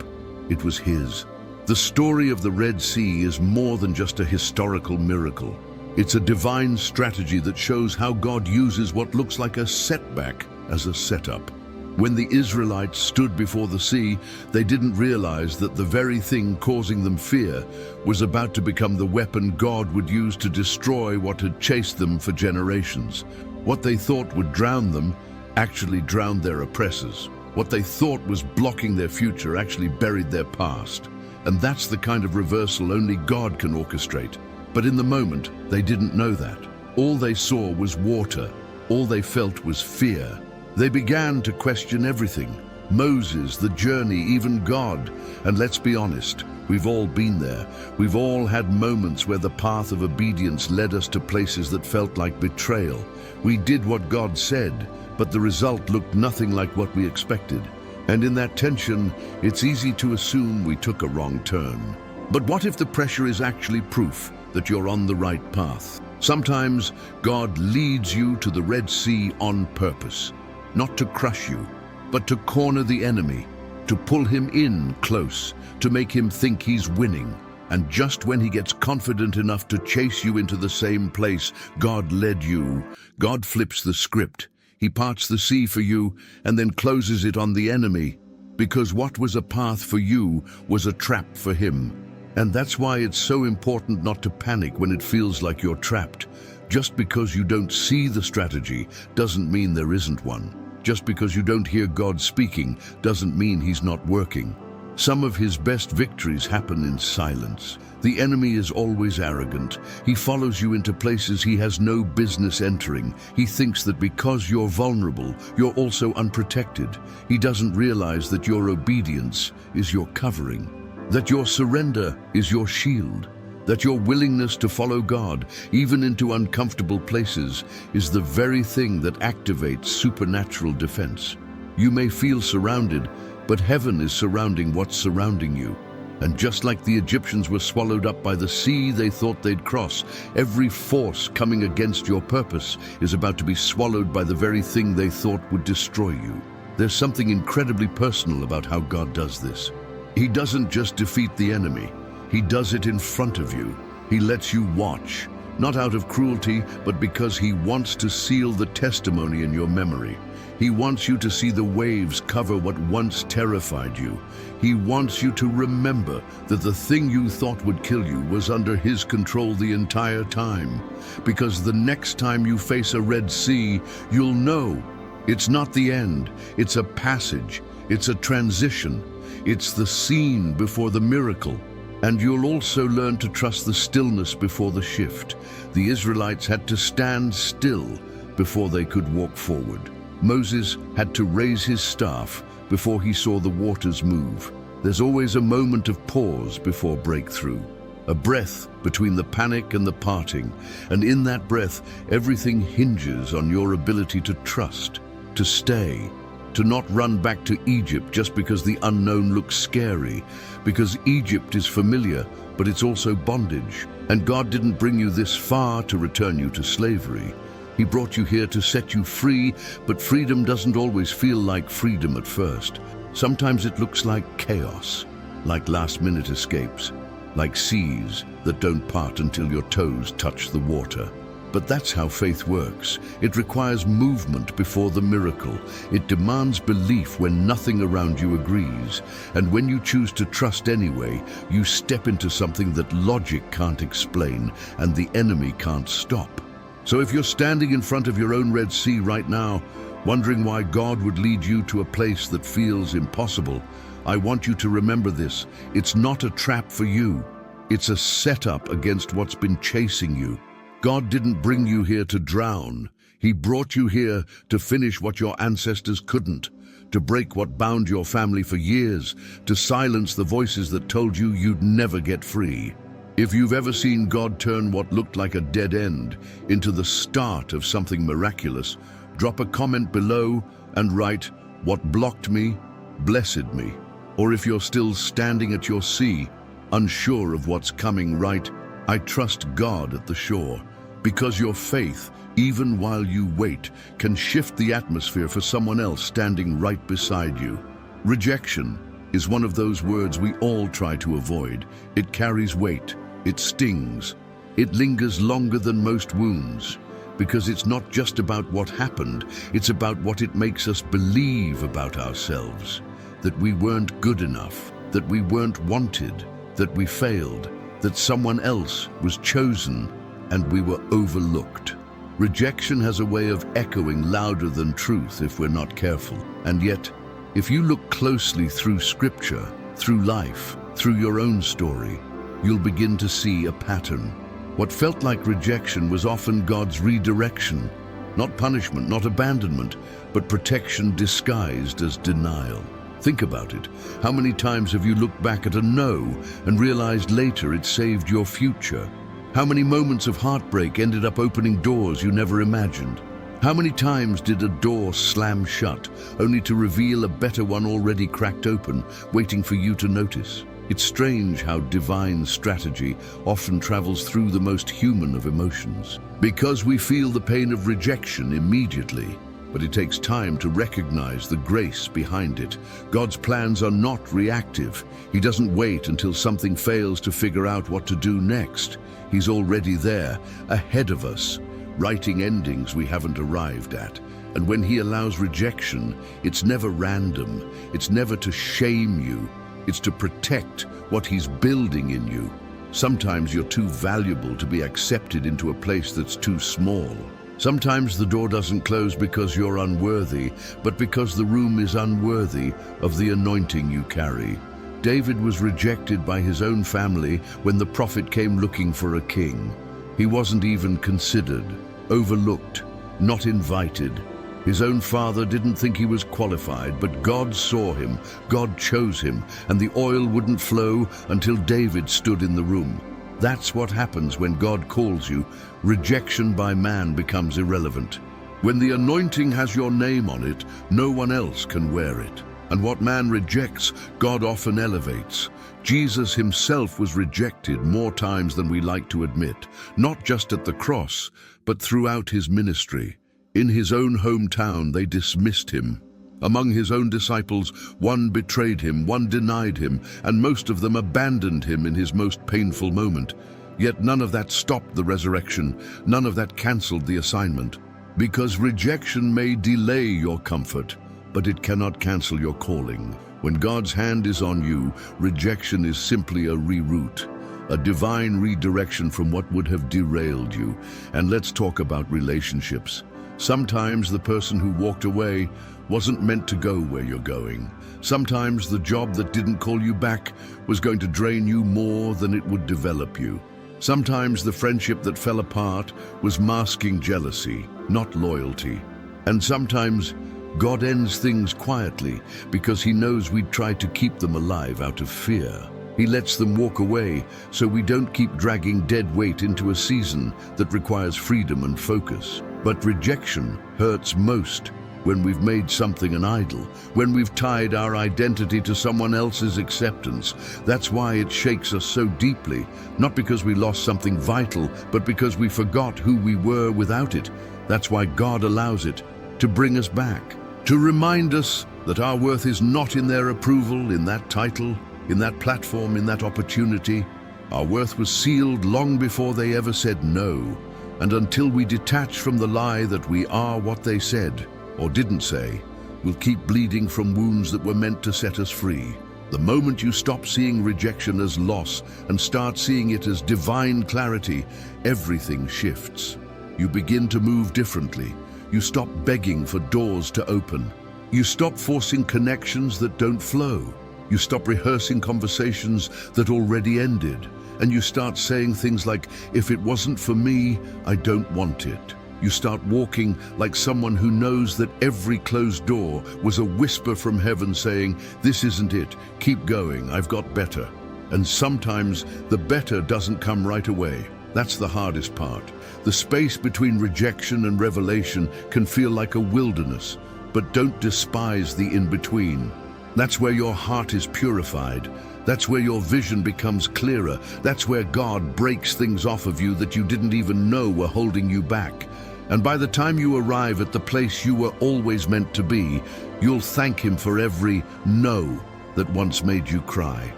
it was His. The story of the Red Sea is more than just a historical miracle. It's a divine strategy that shows how God uses what looks like a setback as a setup. When the Israelites stood before the sea, they didn't realize that the very thing causing them fear was about to become the weapon God would use to destroy what had chased them for generations. What they thought would drown them actually drowned their oppressors. What they thought was blocking their future actually buried their past. And that's the kind of reversal only God can orchestrate. But in the moment, they didn't know that. All they saw was water. All they felt was fear. They began to question everything. Moses, the journey, even God. And let's be honest, we've all been there. We've all had moments where the path of obedience led us to places that felt like betrayal. We did what God said, but the result looked nothing like what we expected. And in that tension, it's easy to assume we took a wrong turn. But what if the pressure is actually proof that you're on the right path? Sometimes God leads you to the Red Sea on purpose. Not to crush you, but to corner the enemy, to pull him in close, to make him think he's winning. And just when he gets confident enough to chase you into the same place God led you, God flips the script. He parts the sea for you and then closes it on the enemy, because what was a path for you was a trap for him. And that's why it's so important not to panic when it feels like you're trapped. Just because you don't see the strategy doesn't mean there isn't one. Just because you don't hear God speaking doesn't mean He's not working. Some of His best victories happen in silence. The enemy is always arrogant. He follows you into places he has no business entering. He thinks that because you're vulnerable, you're also unprotected. He doesn't realize that your obedience is your covering, that your surrender is your shield, that your willingness to follow God, even into uncomfortable places, is the very thing that activates supernatural defense. You may feel surrounded, but heaven is surrounding what's surrounding you. And just like the Egyptians were swallowed up by the sea they thought they'd cross, every force coming against your purpose is about to be swallowed by the very thing they thought would destroy you. There's something incredibly personal about how God does this. He doesn't just defeat the enemy, He does it in front of you. He lets you watch, not out of cruelty, but because He wants to seal the testimony in your memory. He wants you to see the waves cover what once terrified you. He wants you to remember that the thing you thought would kill you was under His control the entire time. Because the next time you face a Red Sea, you'll know it's not the end. It's a passage. It's a transition. It's the scene before the miracle. And you'll also learn to trust the stillness before the shift. The Israelites had to stand still before they could walk forward. Moses had to raise his staff before he saw the waters move. There's always a moment of pause before breakthrough, a breath between the panic and the parting, and in that breath, everything hinges on your ability to trust, to stay, to not run back to Egypt just because the unknown looks scary, because Egypt is familiar, but it's also bondage, and God didn't bring you this far to return you to slavery. He brought you here to set you free, but freedom doesn't always feel like freedom at first. Sometimes it looks like chaos, like last-minute escapes, like seas that don't part until your toes touch the water. But that's how faith works. It requires movement before the miracle. It demands belief when nothing around you agrees. And when you choose to trust anyway, you step into something that logic can't explain and the enemy can't stop. So if you're standing in front of your own Red Sea right now, wondering why God would lead you to a place that feels impossible, I want you to remember this. It's not a trap for you. It's a setup against what's been chasing you. God didn't bring you here to drown. He brought you here to finish what your ancestors couldn't, to break what bound your family for years, to silence the voices that told you you'd never get free. If you've ever seen God turn what looked like a dead end into the start of something miraculous, drop a comment below and write, "What blocked me, blessed me." Or if you're still standing at your sea, unsure of what's coming, write, "I trust God at the shore." Because your faith, even while you wait, can shift the atmosphere for someone else standing right beside you. Rejection is one of those words we all try to avoid. It carries weight. It stings. It lingers longer than most wounds, because it's not just about what happened, it's about what it makes us believe about ourselves. That we weren't good enough, that we weren't wanted, that we failed, that someone else was chosen, and we were overlooked. Rejection has a way of echoing louder than truth if we're not careful. And yet, if you look closely through Scripture, through life, through your own story, you'll begin to see a pattern. What felt like rejection was often God's redirection. Not punishment, not abandonment, but protection disguised as denial. Think about it. How many times have you looked back at a no and realized later it saved your future? How many moments of heartbreak ended up opening doors you never imagined? How many times did a door slam shut, only to reveal a better one already cracked open, waiting for you to notice? It's strange how divine strategy often travels through the most human of emotions. Because we feel the pain of rejection immediately, but it takes time to recognize the grace behind it. God's plans are not reactive. He doesn't wait until something fails to figure out what to do next. He's already there, ahead of us, writing endings we haven't arrived at. And when He allows rejection, it's never random. It's never to shame you. It's to protect what He's building in you. Sometimes you're too valuable to be accepted into a place that's too small. Sometimes the door doesn't close because you're unworthy, but because the room is unworthy of the anointing you carry. David was rejected by his own family when the prophet came looking for a king. He wasn't even considered, overlooked, not invited. His own father didn't think he was qualified, but God saw him, God chose him, and the oil wouldn't flow until David stood in the room. That's what happens when God calls you. Rejection by man becomes irrelevant. When the anointing has your name on it, no one else can wear it. And what man rejects, God often elevates. Jesus himself was rejected more times than we like to admit, not just at the cross, but throughout his ministry. In his own hometown, they dismissed him. Among his own disciples, one betrayed him, one denied him, and most of them abandoned him in his most painful moment. Yet none of that stopped the resurrection. None of that canceled the assignment. Because rejection may delay your comfort, but it cannot cancel your calling. When God's hand is on you, rejection is simply a reroute, a divine redirection from what would have derailed you. And let's talk about relationships. Sometimes the person who walked away wasn't meant to go where you're going. Sometimes the job that didn't call you back was going to drain you more than it would develop you. Sometimes the friendship that fell apart was masking jealousy, not loyalty. And sometimes God ends things quietly because he knows we'd try to keep them alive out of fear. He lets them walk away so we don't keep dragging dead weight into a season that requires freedom and focus. But rejection hurts most when we've made something an idol, when we've tied our identity to someone else's acceptance. That's why it shakes us so deeply, not because we lost something vital, but because we forgot who we were without it. That's why God allows it, to bring us back, to remind us that our worth is not in their approval, in that title, in that platform, in that opportunity. Our worth was sealed long before they ever said no. And until we detach from the lie that we are what they said or didn't say, we'll keep bleeding from wounds that were meant to set us free. The moment you stop seeing rejection as loss and start seeing it as divine clarity, everything shifts. You begin to move differently. You stop begging for doors to open. You stop forcing connections that don't flow. You stop rehearsing conversations that already ended. And you start saying things like, if it wasn't for me, I don't want it. You start walking like someone who knows that every closed door was a whisper from heaven saying, this isn't it, keep going, I've got better. And sometimes the better doesn't come right away. That's the hardest part. The space between rejection and revelation can feel like a wilderness, but don't despise the in-between. That's where your heart is purified. That's where your vision becomes clearer. That's where God breaks things off of you that you didn't even know were holding you back. And by the time you arrive at the place you were always meant to be, you'll thank him for every no that once made you cry.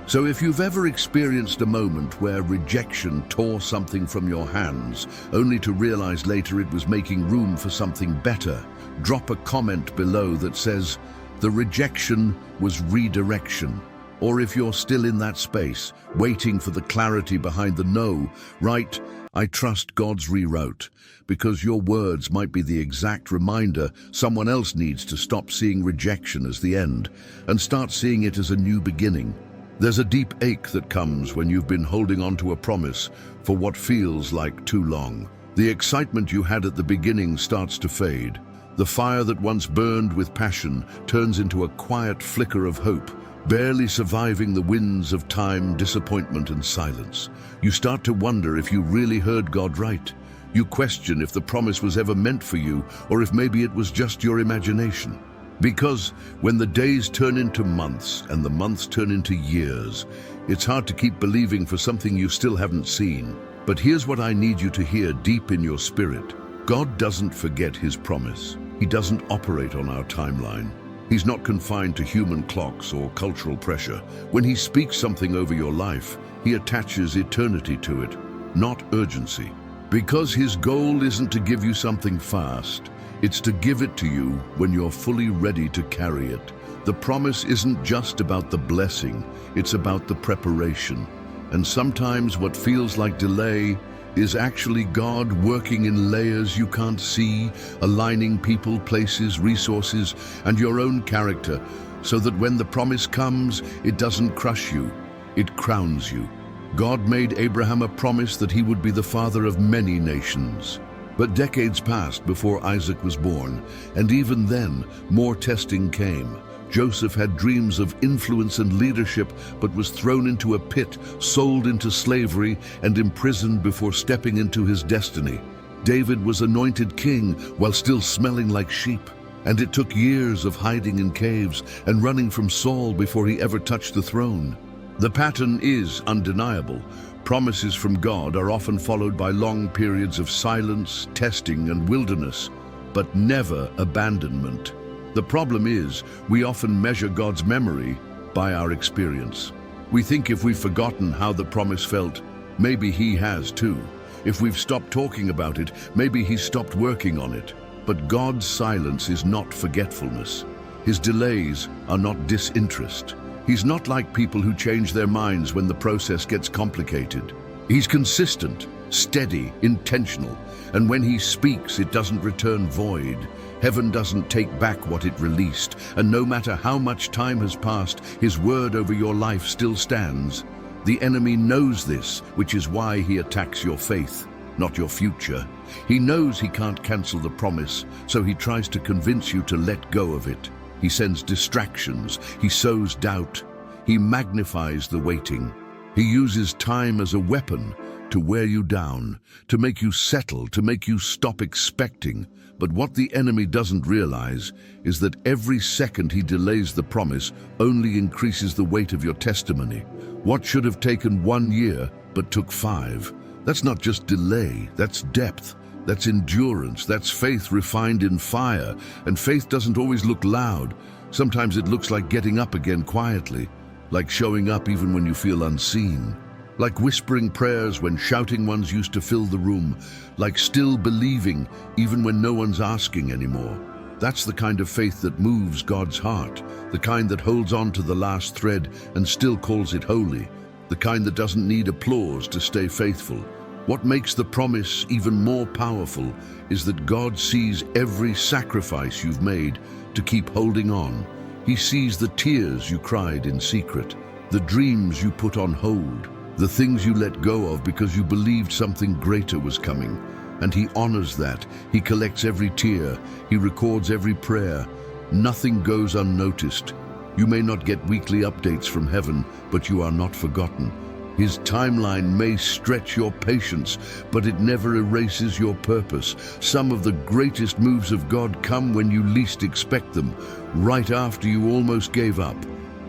So if you've ever experienced a moment where rejection tore something from your hands, only to realize later it was making room for something better, drop a comment below that says, the rejection was redirection. Or if you're still in that space, waiting for the clarity behind the no, write, I trust God's reroute, because your words might be the exact reminder someone else needs to stop seeing rejection as the end and start seeing it as a new beginning. There's a deep ache that comes when you've been holding on to a promise for what feels like too long. The excitement you had at the beginning starts to fade. The fire that once burned with passion turns into a quiet flicker of hope, barely surviving the winds of time, disappointment, and silence. You start to wonder if you really heard God right. You question if the promise was ever meant for you, or if maybe it was just your imagination. Because when the days turn into months and the months turn into years, it's hard to keep believing for something you still haven't seen. But here's what I need you to hear deep in your spirit. God doesn't forget his promise. He doesn't operate on our timeline. He's not confined to human clocks or cultural pressure. When he speaks something over your life, he attaches eternity to it, not urgency. Because his goal isn't to give you something fast, it's to give it to you when you're fully ready to carry it. The promise isn't just about the blessing, it's about the preparation. And sometimes what feels like delay is actually God working in layers you can't see, aligning people, places, resources, and your own character, so that when the promise comes, it doesn't crush you, it crowns you. God made Abraham a promise that he would be the father of many nations. But decades passed before Isaac was born, and even then, more testing came. Joseph had dreams of influence and leadership, but was thrown into a pit, sold into slavery, and imprisoned before stepping into his destiny. David was anointed king while still smelling like sheep. And it took years of hiding in caves and running from Saul before he ever touched the throne. The pattern is undeniable. Promises from God are often followed by long periods of silence, testing, and wilderness, but never abandonment. The problem is, we often measure God's memory by our experience. We think if we've forgotten how the promise felt, maybe He has too. If we've stopped talking about it, maybe He's stopped working on it. But God's silence is not forgetfulness. His delays are not disinterest. He's not like people who change their minds when the process gets complicated. He's consistent, steady, intentional, and when He speaks, it doesn't return void. Heaven doesn't take back what it released, and no matter how much time has passed, His word over your life still stands. The enemy knows this, which is why he attacks your faith, not your future. He knows he can't cancel the promise, so he tries to convince you to let go of it. He sends distractions, he sows doubt, he magnifies the waiting. He uses time as a weapon to wear you down, to make you settle, to make you stop expecting. But what the enemy doesn't realize is that every second he delays the promise only increases the weight of your testimony. What should have taken 1 year but took 5. That's not just delay, that's depth. That's endurance, that's faith refined in fire. And faith doesn't always look loud. Sometimes it looks like getting up again quietly, like showing up even when you feel unseen, like whispering prayers when shouting ones used to fill the room, like still believing even when no one's asking anymore. That's the kind of faith that moves God's heart, the kind that holds on to the last thread and still calls it holy, the kind that doesn't need applause to stay faithful. What makes the promise even more powerful is that God sees every sacrifice you've made to keep holding on. He sees the tears you cried in secret, the dreams you put on hold, the things you let go of because you believed something greater was coming. And He honors that. He collects every tear. He records every prayer. Nothing goes unnoticed. You may not get weekly updates from heaven, but you are not forgotten. His timeline may stretch your patience, but it never erases your purpose. Some of the greatest moves of God come when you least expect them, right after you almost gave up.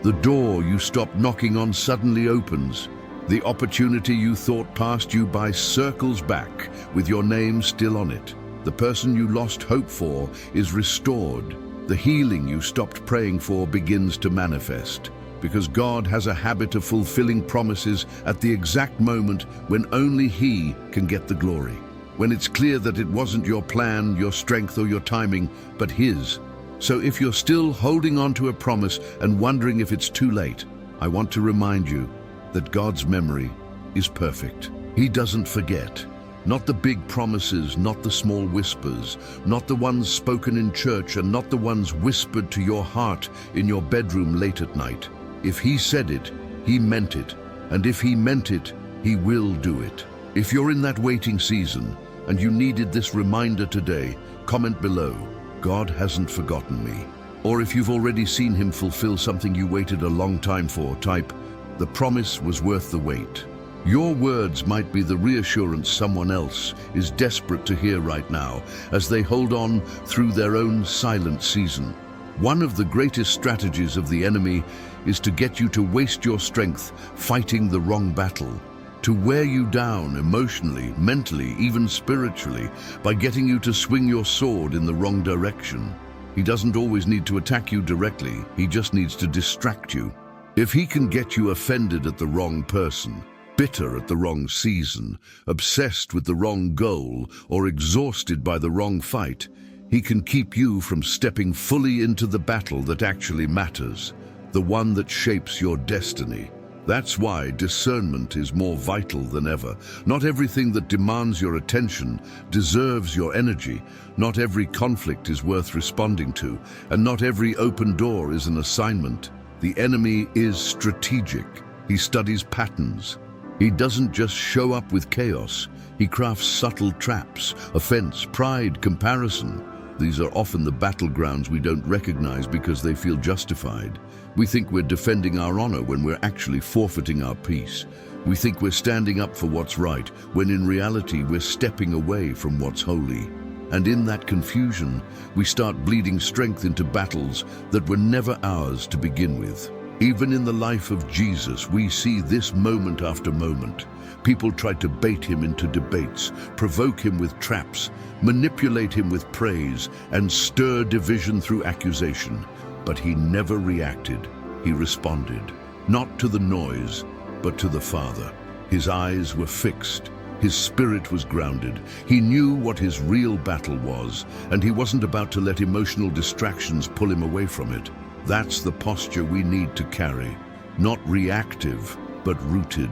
The door you stopped knocking on suddenly opens. The opportunity you thought passed you by circles back, with your name still on it. The person you lost hope for is restored. The healing you stopped praying for begins to manifest. Because God has a habit of fulfilling promises at the exact moment when only He can get the glory. When it's clear that it wasn't your plan, your strength, or your timing, but His. So if you're still holding on to a promise and wondering if it's too late, I want to remind you that God's memory is perfect. He doesn't forget. Not the big promises, not the small whispers, not the ones spoken in church, and not the ones whispered to your heart in your bedroom late at night. If He said it, He meant it. And if He meant it, He will do it. If you're in that waiting season and you needed this reminder today, comment below, God hasn't forgotten me. Or if you've already seen Him fulfill something you waited a long time for, type, the promise was worth the wait. Your words might be the reassurance someone else is desperate to hear right now as they hold on through their own silent season. One of the greatest strategies of the enemy is to get you to waste your strength fighting the wrong battle, to wear you down emotionally, mentally, even spiritually, by getting you to swing your sword in the wrong direction. He doesn't always need to attack you directly, he just needs to distract you. If he can get you offended at the wrong person, bitter at the wrong season, obsessed with the wrong goal, or exhausted by the wrong fight, he can keep you from stepping fully into the battle that actually matters, the one that shapes your destiny. That's why discernment is more vital than ever. Not everything that demands your attention deserves your energy. Not every conflict is worth responding to, and not every open door is an assignment. The enemy is strategic. He studies patterns. He doesn't just show up with chaos. He crafts subtle traps, offense, pride, comparison. These are often the battlegrounds we don't recognize because they feel justified. We think we're defending our honor when we're actually forfeiting our peace. We think we're standing up for what's right, when in reality we're stepping away from what's holy. And in that confusion, we start bleeding strength into battles that were never ours to begin with. Even in the life of Jesus, we see this moment after moment. People tried to bait him into debates, provoke him with traps, manipulate him with praise, and stir division through accusation. But he never reacted. He responded, not to the noise, but to the Father. His eyes were fixed. His spirit was grounded. He knew what his real battle was, and he wasn't about to let emotional distractions pull him away from it. That's the posture we need to carry. Not reactive, but rooted.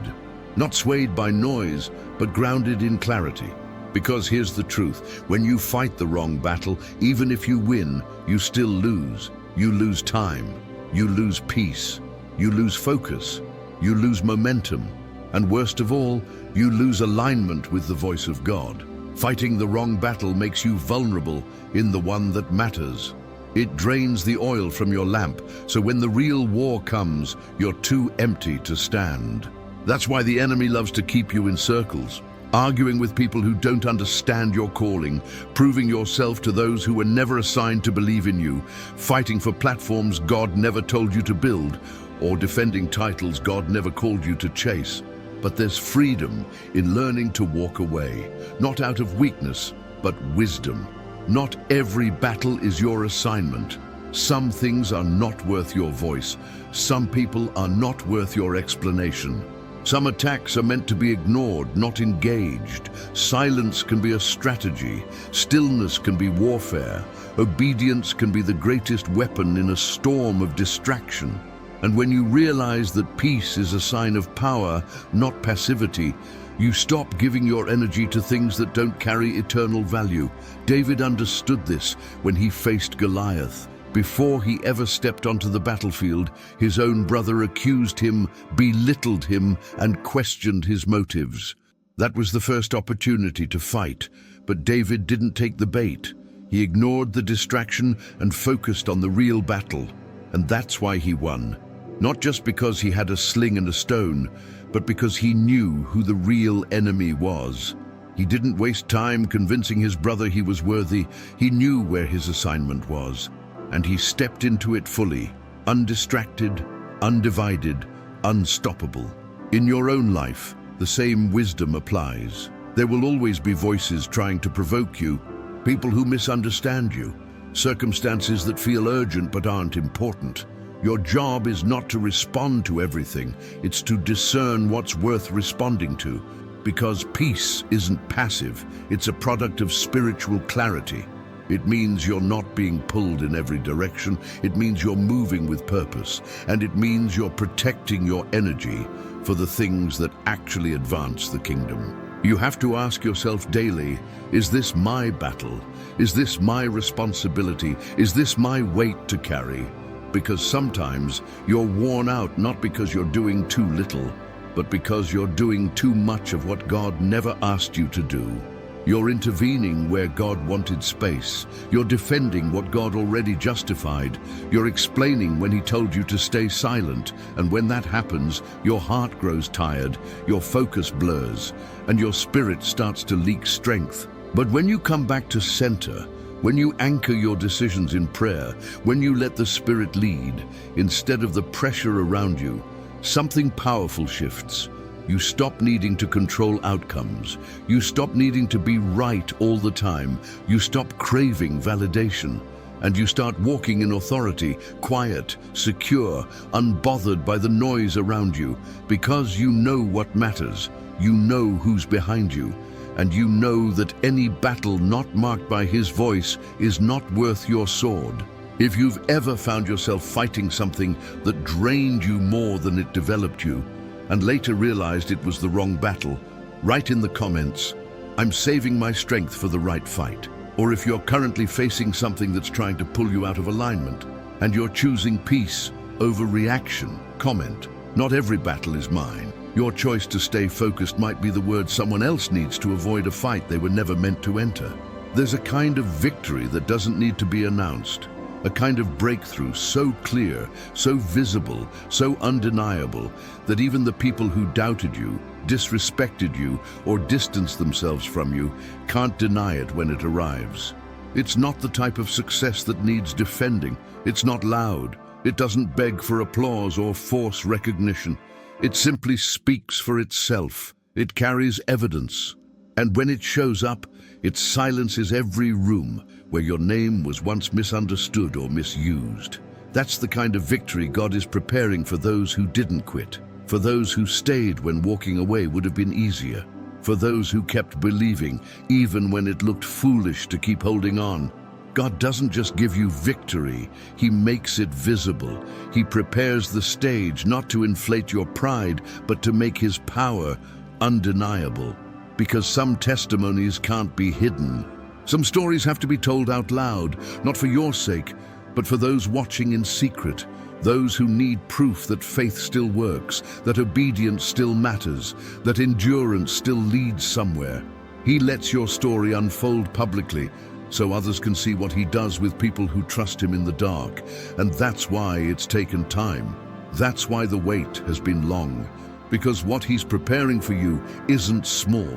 Not swayed by noise, but grounded in clarity. Because here's the truth, when you fight the wrong battle, even if you win, you still lose. You lose time. You lose peace. You lose focus. You lose momentum. And worst of all, you lose alignment with the voice of God. Fighting the wrong battle makes you vulnerable in the one that matters. It drains the oil from your lamp, so when the real war comes, you're too empty to stand. That's why the enemy loves to keep you in circles, arguing with people who don't understand your calling, proving yourself to those who were never assigned to believe in you, fighting for platforms God never told you to build, or defending titles God never called you to chase. But there's freedom in learning to walk away, not out of weakness, but wisdom. Not every battle is your assignment. Some things are not worth your voice. Some people are not worth your explanation. Some attacks are meant to be ignored, not engaged. Silence can be a strategy. Stillness can be warfare. Obedience can be the greatest weapon in a storm of distraction. And when you realize that peace is a sign of power, not passivity, you stop giving your energy to things that don't carry eternal value. David understood this when he faced Goliath. Before he ever stepped onto the battlefield, his own brother accused him, belittled him, and questioned his motives. That was the first opportunity to fight, but David didn't take the bait. He ignored the distraction and focused on the real battle. And that's why he won. Not just because he had a sling and a stone, but because he knew who the real enemy was. He didn't waste time convincing his brother he was worthy. He knew where his assignment was, and he stepped into it fully, undistracted, undivided, unstoppable. In your own life, the same wisdom applies. There will always be voices trying to provoke you, people who misunderstand you, circumstances that feel urgent but aren't important. Your job is not to respond to everything, it's to discern what's worth responding to. Because peace isn't passive, it's a product of spiritual clarity. It means you're not being pulled in every direction, it means you're moving with purpose, and it means you're protecting your energy for the things that actually advance the kingdom. You have to ask yourself daily, is this my battle? Is this my responsibility? Is this my weight to carry? Because sometimes you're worn out not because you're doing too little, but because you're doing too much of what God never asked you to do. You're intervening where God wanted space. You're defending what God already justified. You're explaining when He told you to stay silent. And when that happens, your heart grows tired, your focus blurs, and your spirit starts to leak strength. But when you come back to center, when you anchor your decisions in prayer, when you let the Spirit lead, instead of the pressure around you, something powerful shifts. You stop needing to control outcomes. You stop needing to be right all the time. You stop craving validation. And you start walking in authority, quiet, secure, unbothered by the noise around you, because you know what matters. You know who's behind you. And you know that any battle not marked by His voice is not worth your sword. If you've ever found yourself fighting something that drained you more than it developed you, and later realized it was the wrong battle, write in the comments, "I'm saving my strength for the right fight." Or if you're currently facing something that's trying to pull you out of alignment, and you're choosing peace over reaction, comment, "Not every battle is mine." Your choice to stay focused might be the word someone else needs to avoid a fight they were never meant to enter. There's a kind of victory that doesn't need to be announced. a kind of breakthrough so clear, so visible, so undeniable that even the people who doubted you, disrespected you, or distanced themselves from you can't deny it when it arrives. It's not the type of success that needs defending. It's not loud. It doesn't beg for applause or force recognition. It simply speaks for itself. It carries evidence. And when it shows up, it silences every room where your name was once misunderstood or misused. That's the kind of victory God is preparing for those who didn't quit, for those who stayed when walking away would have been easier, for those who kept believing even when it looked foolish to keep holding on. God doesn't just give you victory, He makes it visible. He prepares the stage not to inflate your pride, but to make His power undeniable. Because some testimonies can't be hidden. Some stories have to be told out loud, not for your sake, but for those watching in secret, those who need proof that faith still works, that obedience still matters, that endurance still leads somewhere. He lets your story unfold publicly, so others can see what He does with people who trust Him in the dark. And that's why it's taken time. That's why the wait has been long. Because what He's preparing for you isn't small.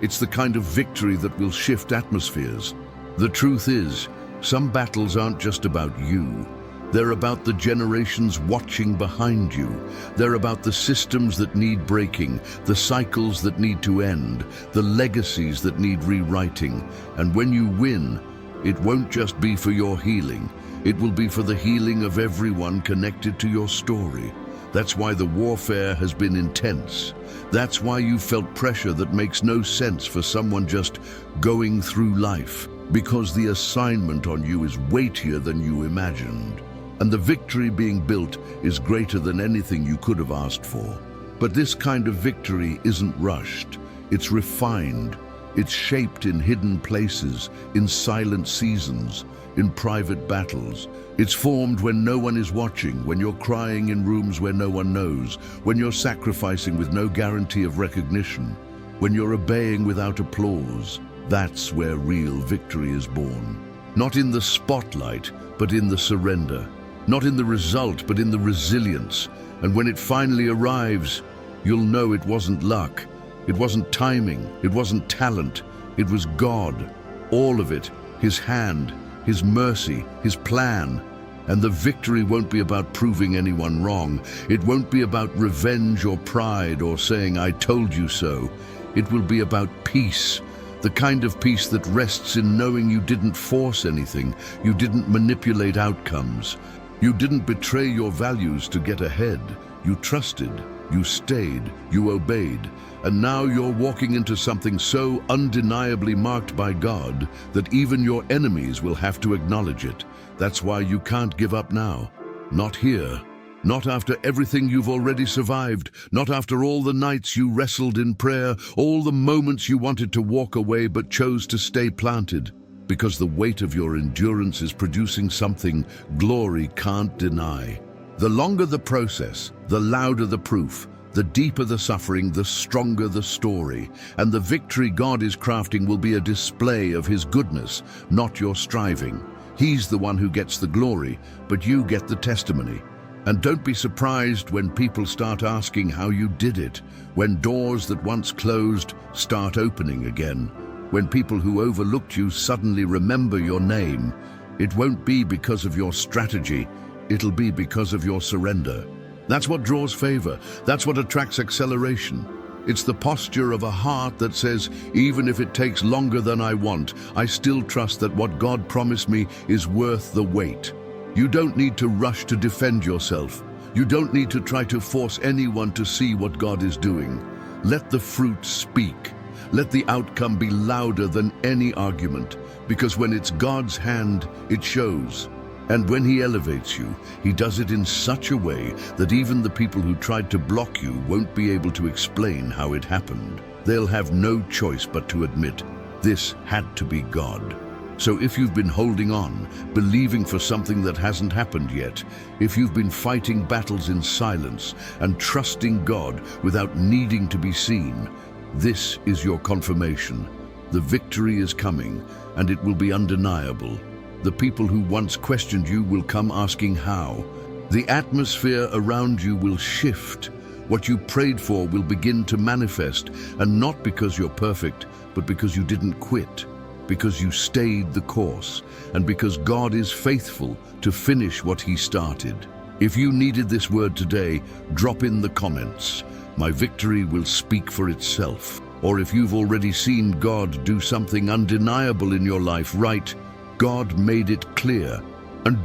It's the kind of victory that will shift atmospheres. The truth is, some battles aren't just about you. They're about the generations watching behind you. They're about the systems that need breaking, the cycles that need to end, the legacies that need rewriting. And when you win, it won't just be for your healing. It will be for the healing of everyone connected to your story. That's why the warfare has been intense. That's why you felt pressure that makes no sense for someone just going through life. Because the assignment on you is weightier than you imagined. And the victory being built is greater than anything you could have asked for. But this kind of victory isn't rushed. It's refined. It's shaped in hidden places, in silent seasons, in private battles. It's formed when no one is watching, when you're crying in rooms where no one knows, when you're sacrificing with no guarantee of recognition, when you're obeying without applause. That's where real victory is born. Not in the spotlight, but in the surrender. Not in the result, but in the resilience. And when it finally arrives, you'll know it wasn't luck. It wasn't timing. It wasn't talent. It was God. All of it. His hand, His mercy, His plan. And the victory won't be about proving anyone wrong. It won't be about revenge or pride or saying, "I told you so." It will be about peace. The kind of peace that rests in knowing you didn't force anything. You didn't manipulate outcomes. You didn't betray your values to get ahead. You trusted, you stayed, you obeyed. And now you're walking into something so undeniably marked by God that even your enemies will have to acknowledge it. That's why you can't give up now. Not here. Not after everything you've already survived. Not after all the nights you wrestled in prayer, all the moments you wanted to walk away but chose to stay planted. Because the weight of your endurance is producing something glory can't deny. The longer the process, the louder the proof. The deeper the suffering, the stronger the story. And the victory God is crafting will be a display of His goodness, not your striving. He's the one who gets the glory, but you get the testimony. And don't be surprised when people start asking how you did it, when doors that once closed start opening again, when people who overlooked you suddenly remember your name. It won't be because of your strategy, it'll be because of your surrender. That's what draws favor. That's what attracts acceleration. It's the posture of a heart that says, even if it takes longer than I want, I still trust that what God promised me is worth the wait. You don't need to rush to defend yourself. You don't need to try to force anyone to see what God is doing. Let the fruit speak. Let the outcome be louder than any argument, because when it's God's hand, it shows. And when He elevates you, He does it in such a way that even the people who tried to block you won't be able to explain how it happened. They'll have no choice but to admit, this had to be God. So if you've been holding on, believing for something that hasn't happened yet, if you've been fighting battles in silence and trusting God without needing to be seen, this is your confirmation. The victory is coming, and it will be undeniable. The people who once questioned you will come asking how. The atmosphere around you will shift. What you prayed for will begin to manifest, and not because you're perfect, but because you didn't quit, because you stayed the course, and because God is faithful to finish what He started. If you needed this word today, drop in the comments. My victory will speak for itself. Or if you've already seen God do something undeniable in your life, write, God made it clear. And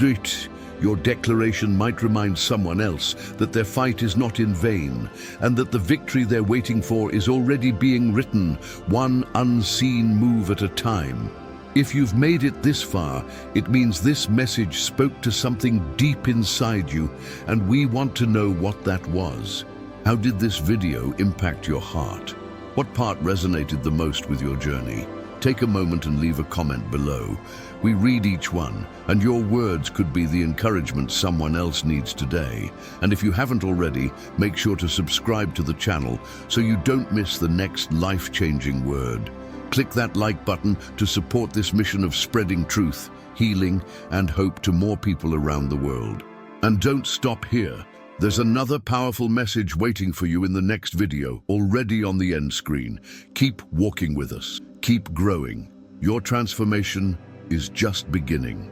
your declaration might remind someone else that their fight is not in vain, and that the victory they're waiting for is already being written, one unseen move at a time. If you've made it this far, it means this message spoke to something deep inside you, and we want to know what that was. How did this video impact your heart? What part resonated the most with your journey? Take a moment and leave a comment below. We read each one, and your words could be the encouragement someone else needs today. And if you haven't already, make sure to subscribe to the channel so you don't miss the next life-changing word. Click that like button to support this mission of spreading truth, healing, and hope to more people around the world. And don't stop here. There's another powerful message waiting for you in the next video, already on the end screen. Keep walking with us. Keep growing. Your transformation is just beginning.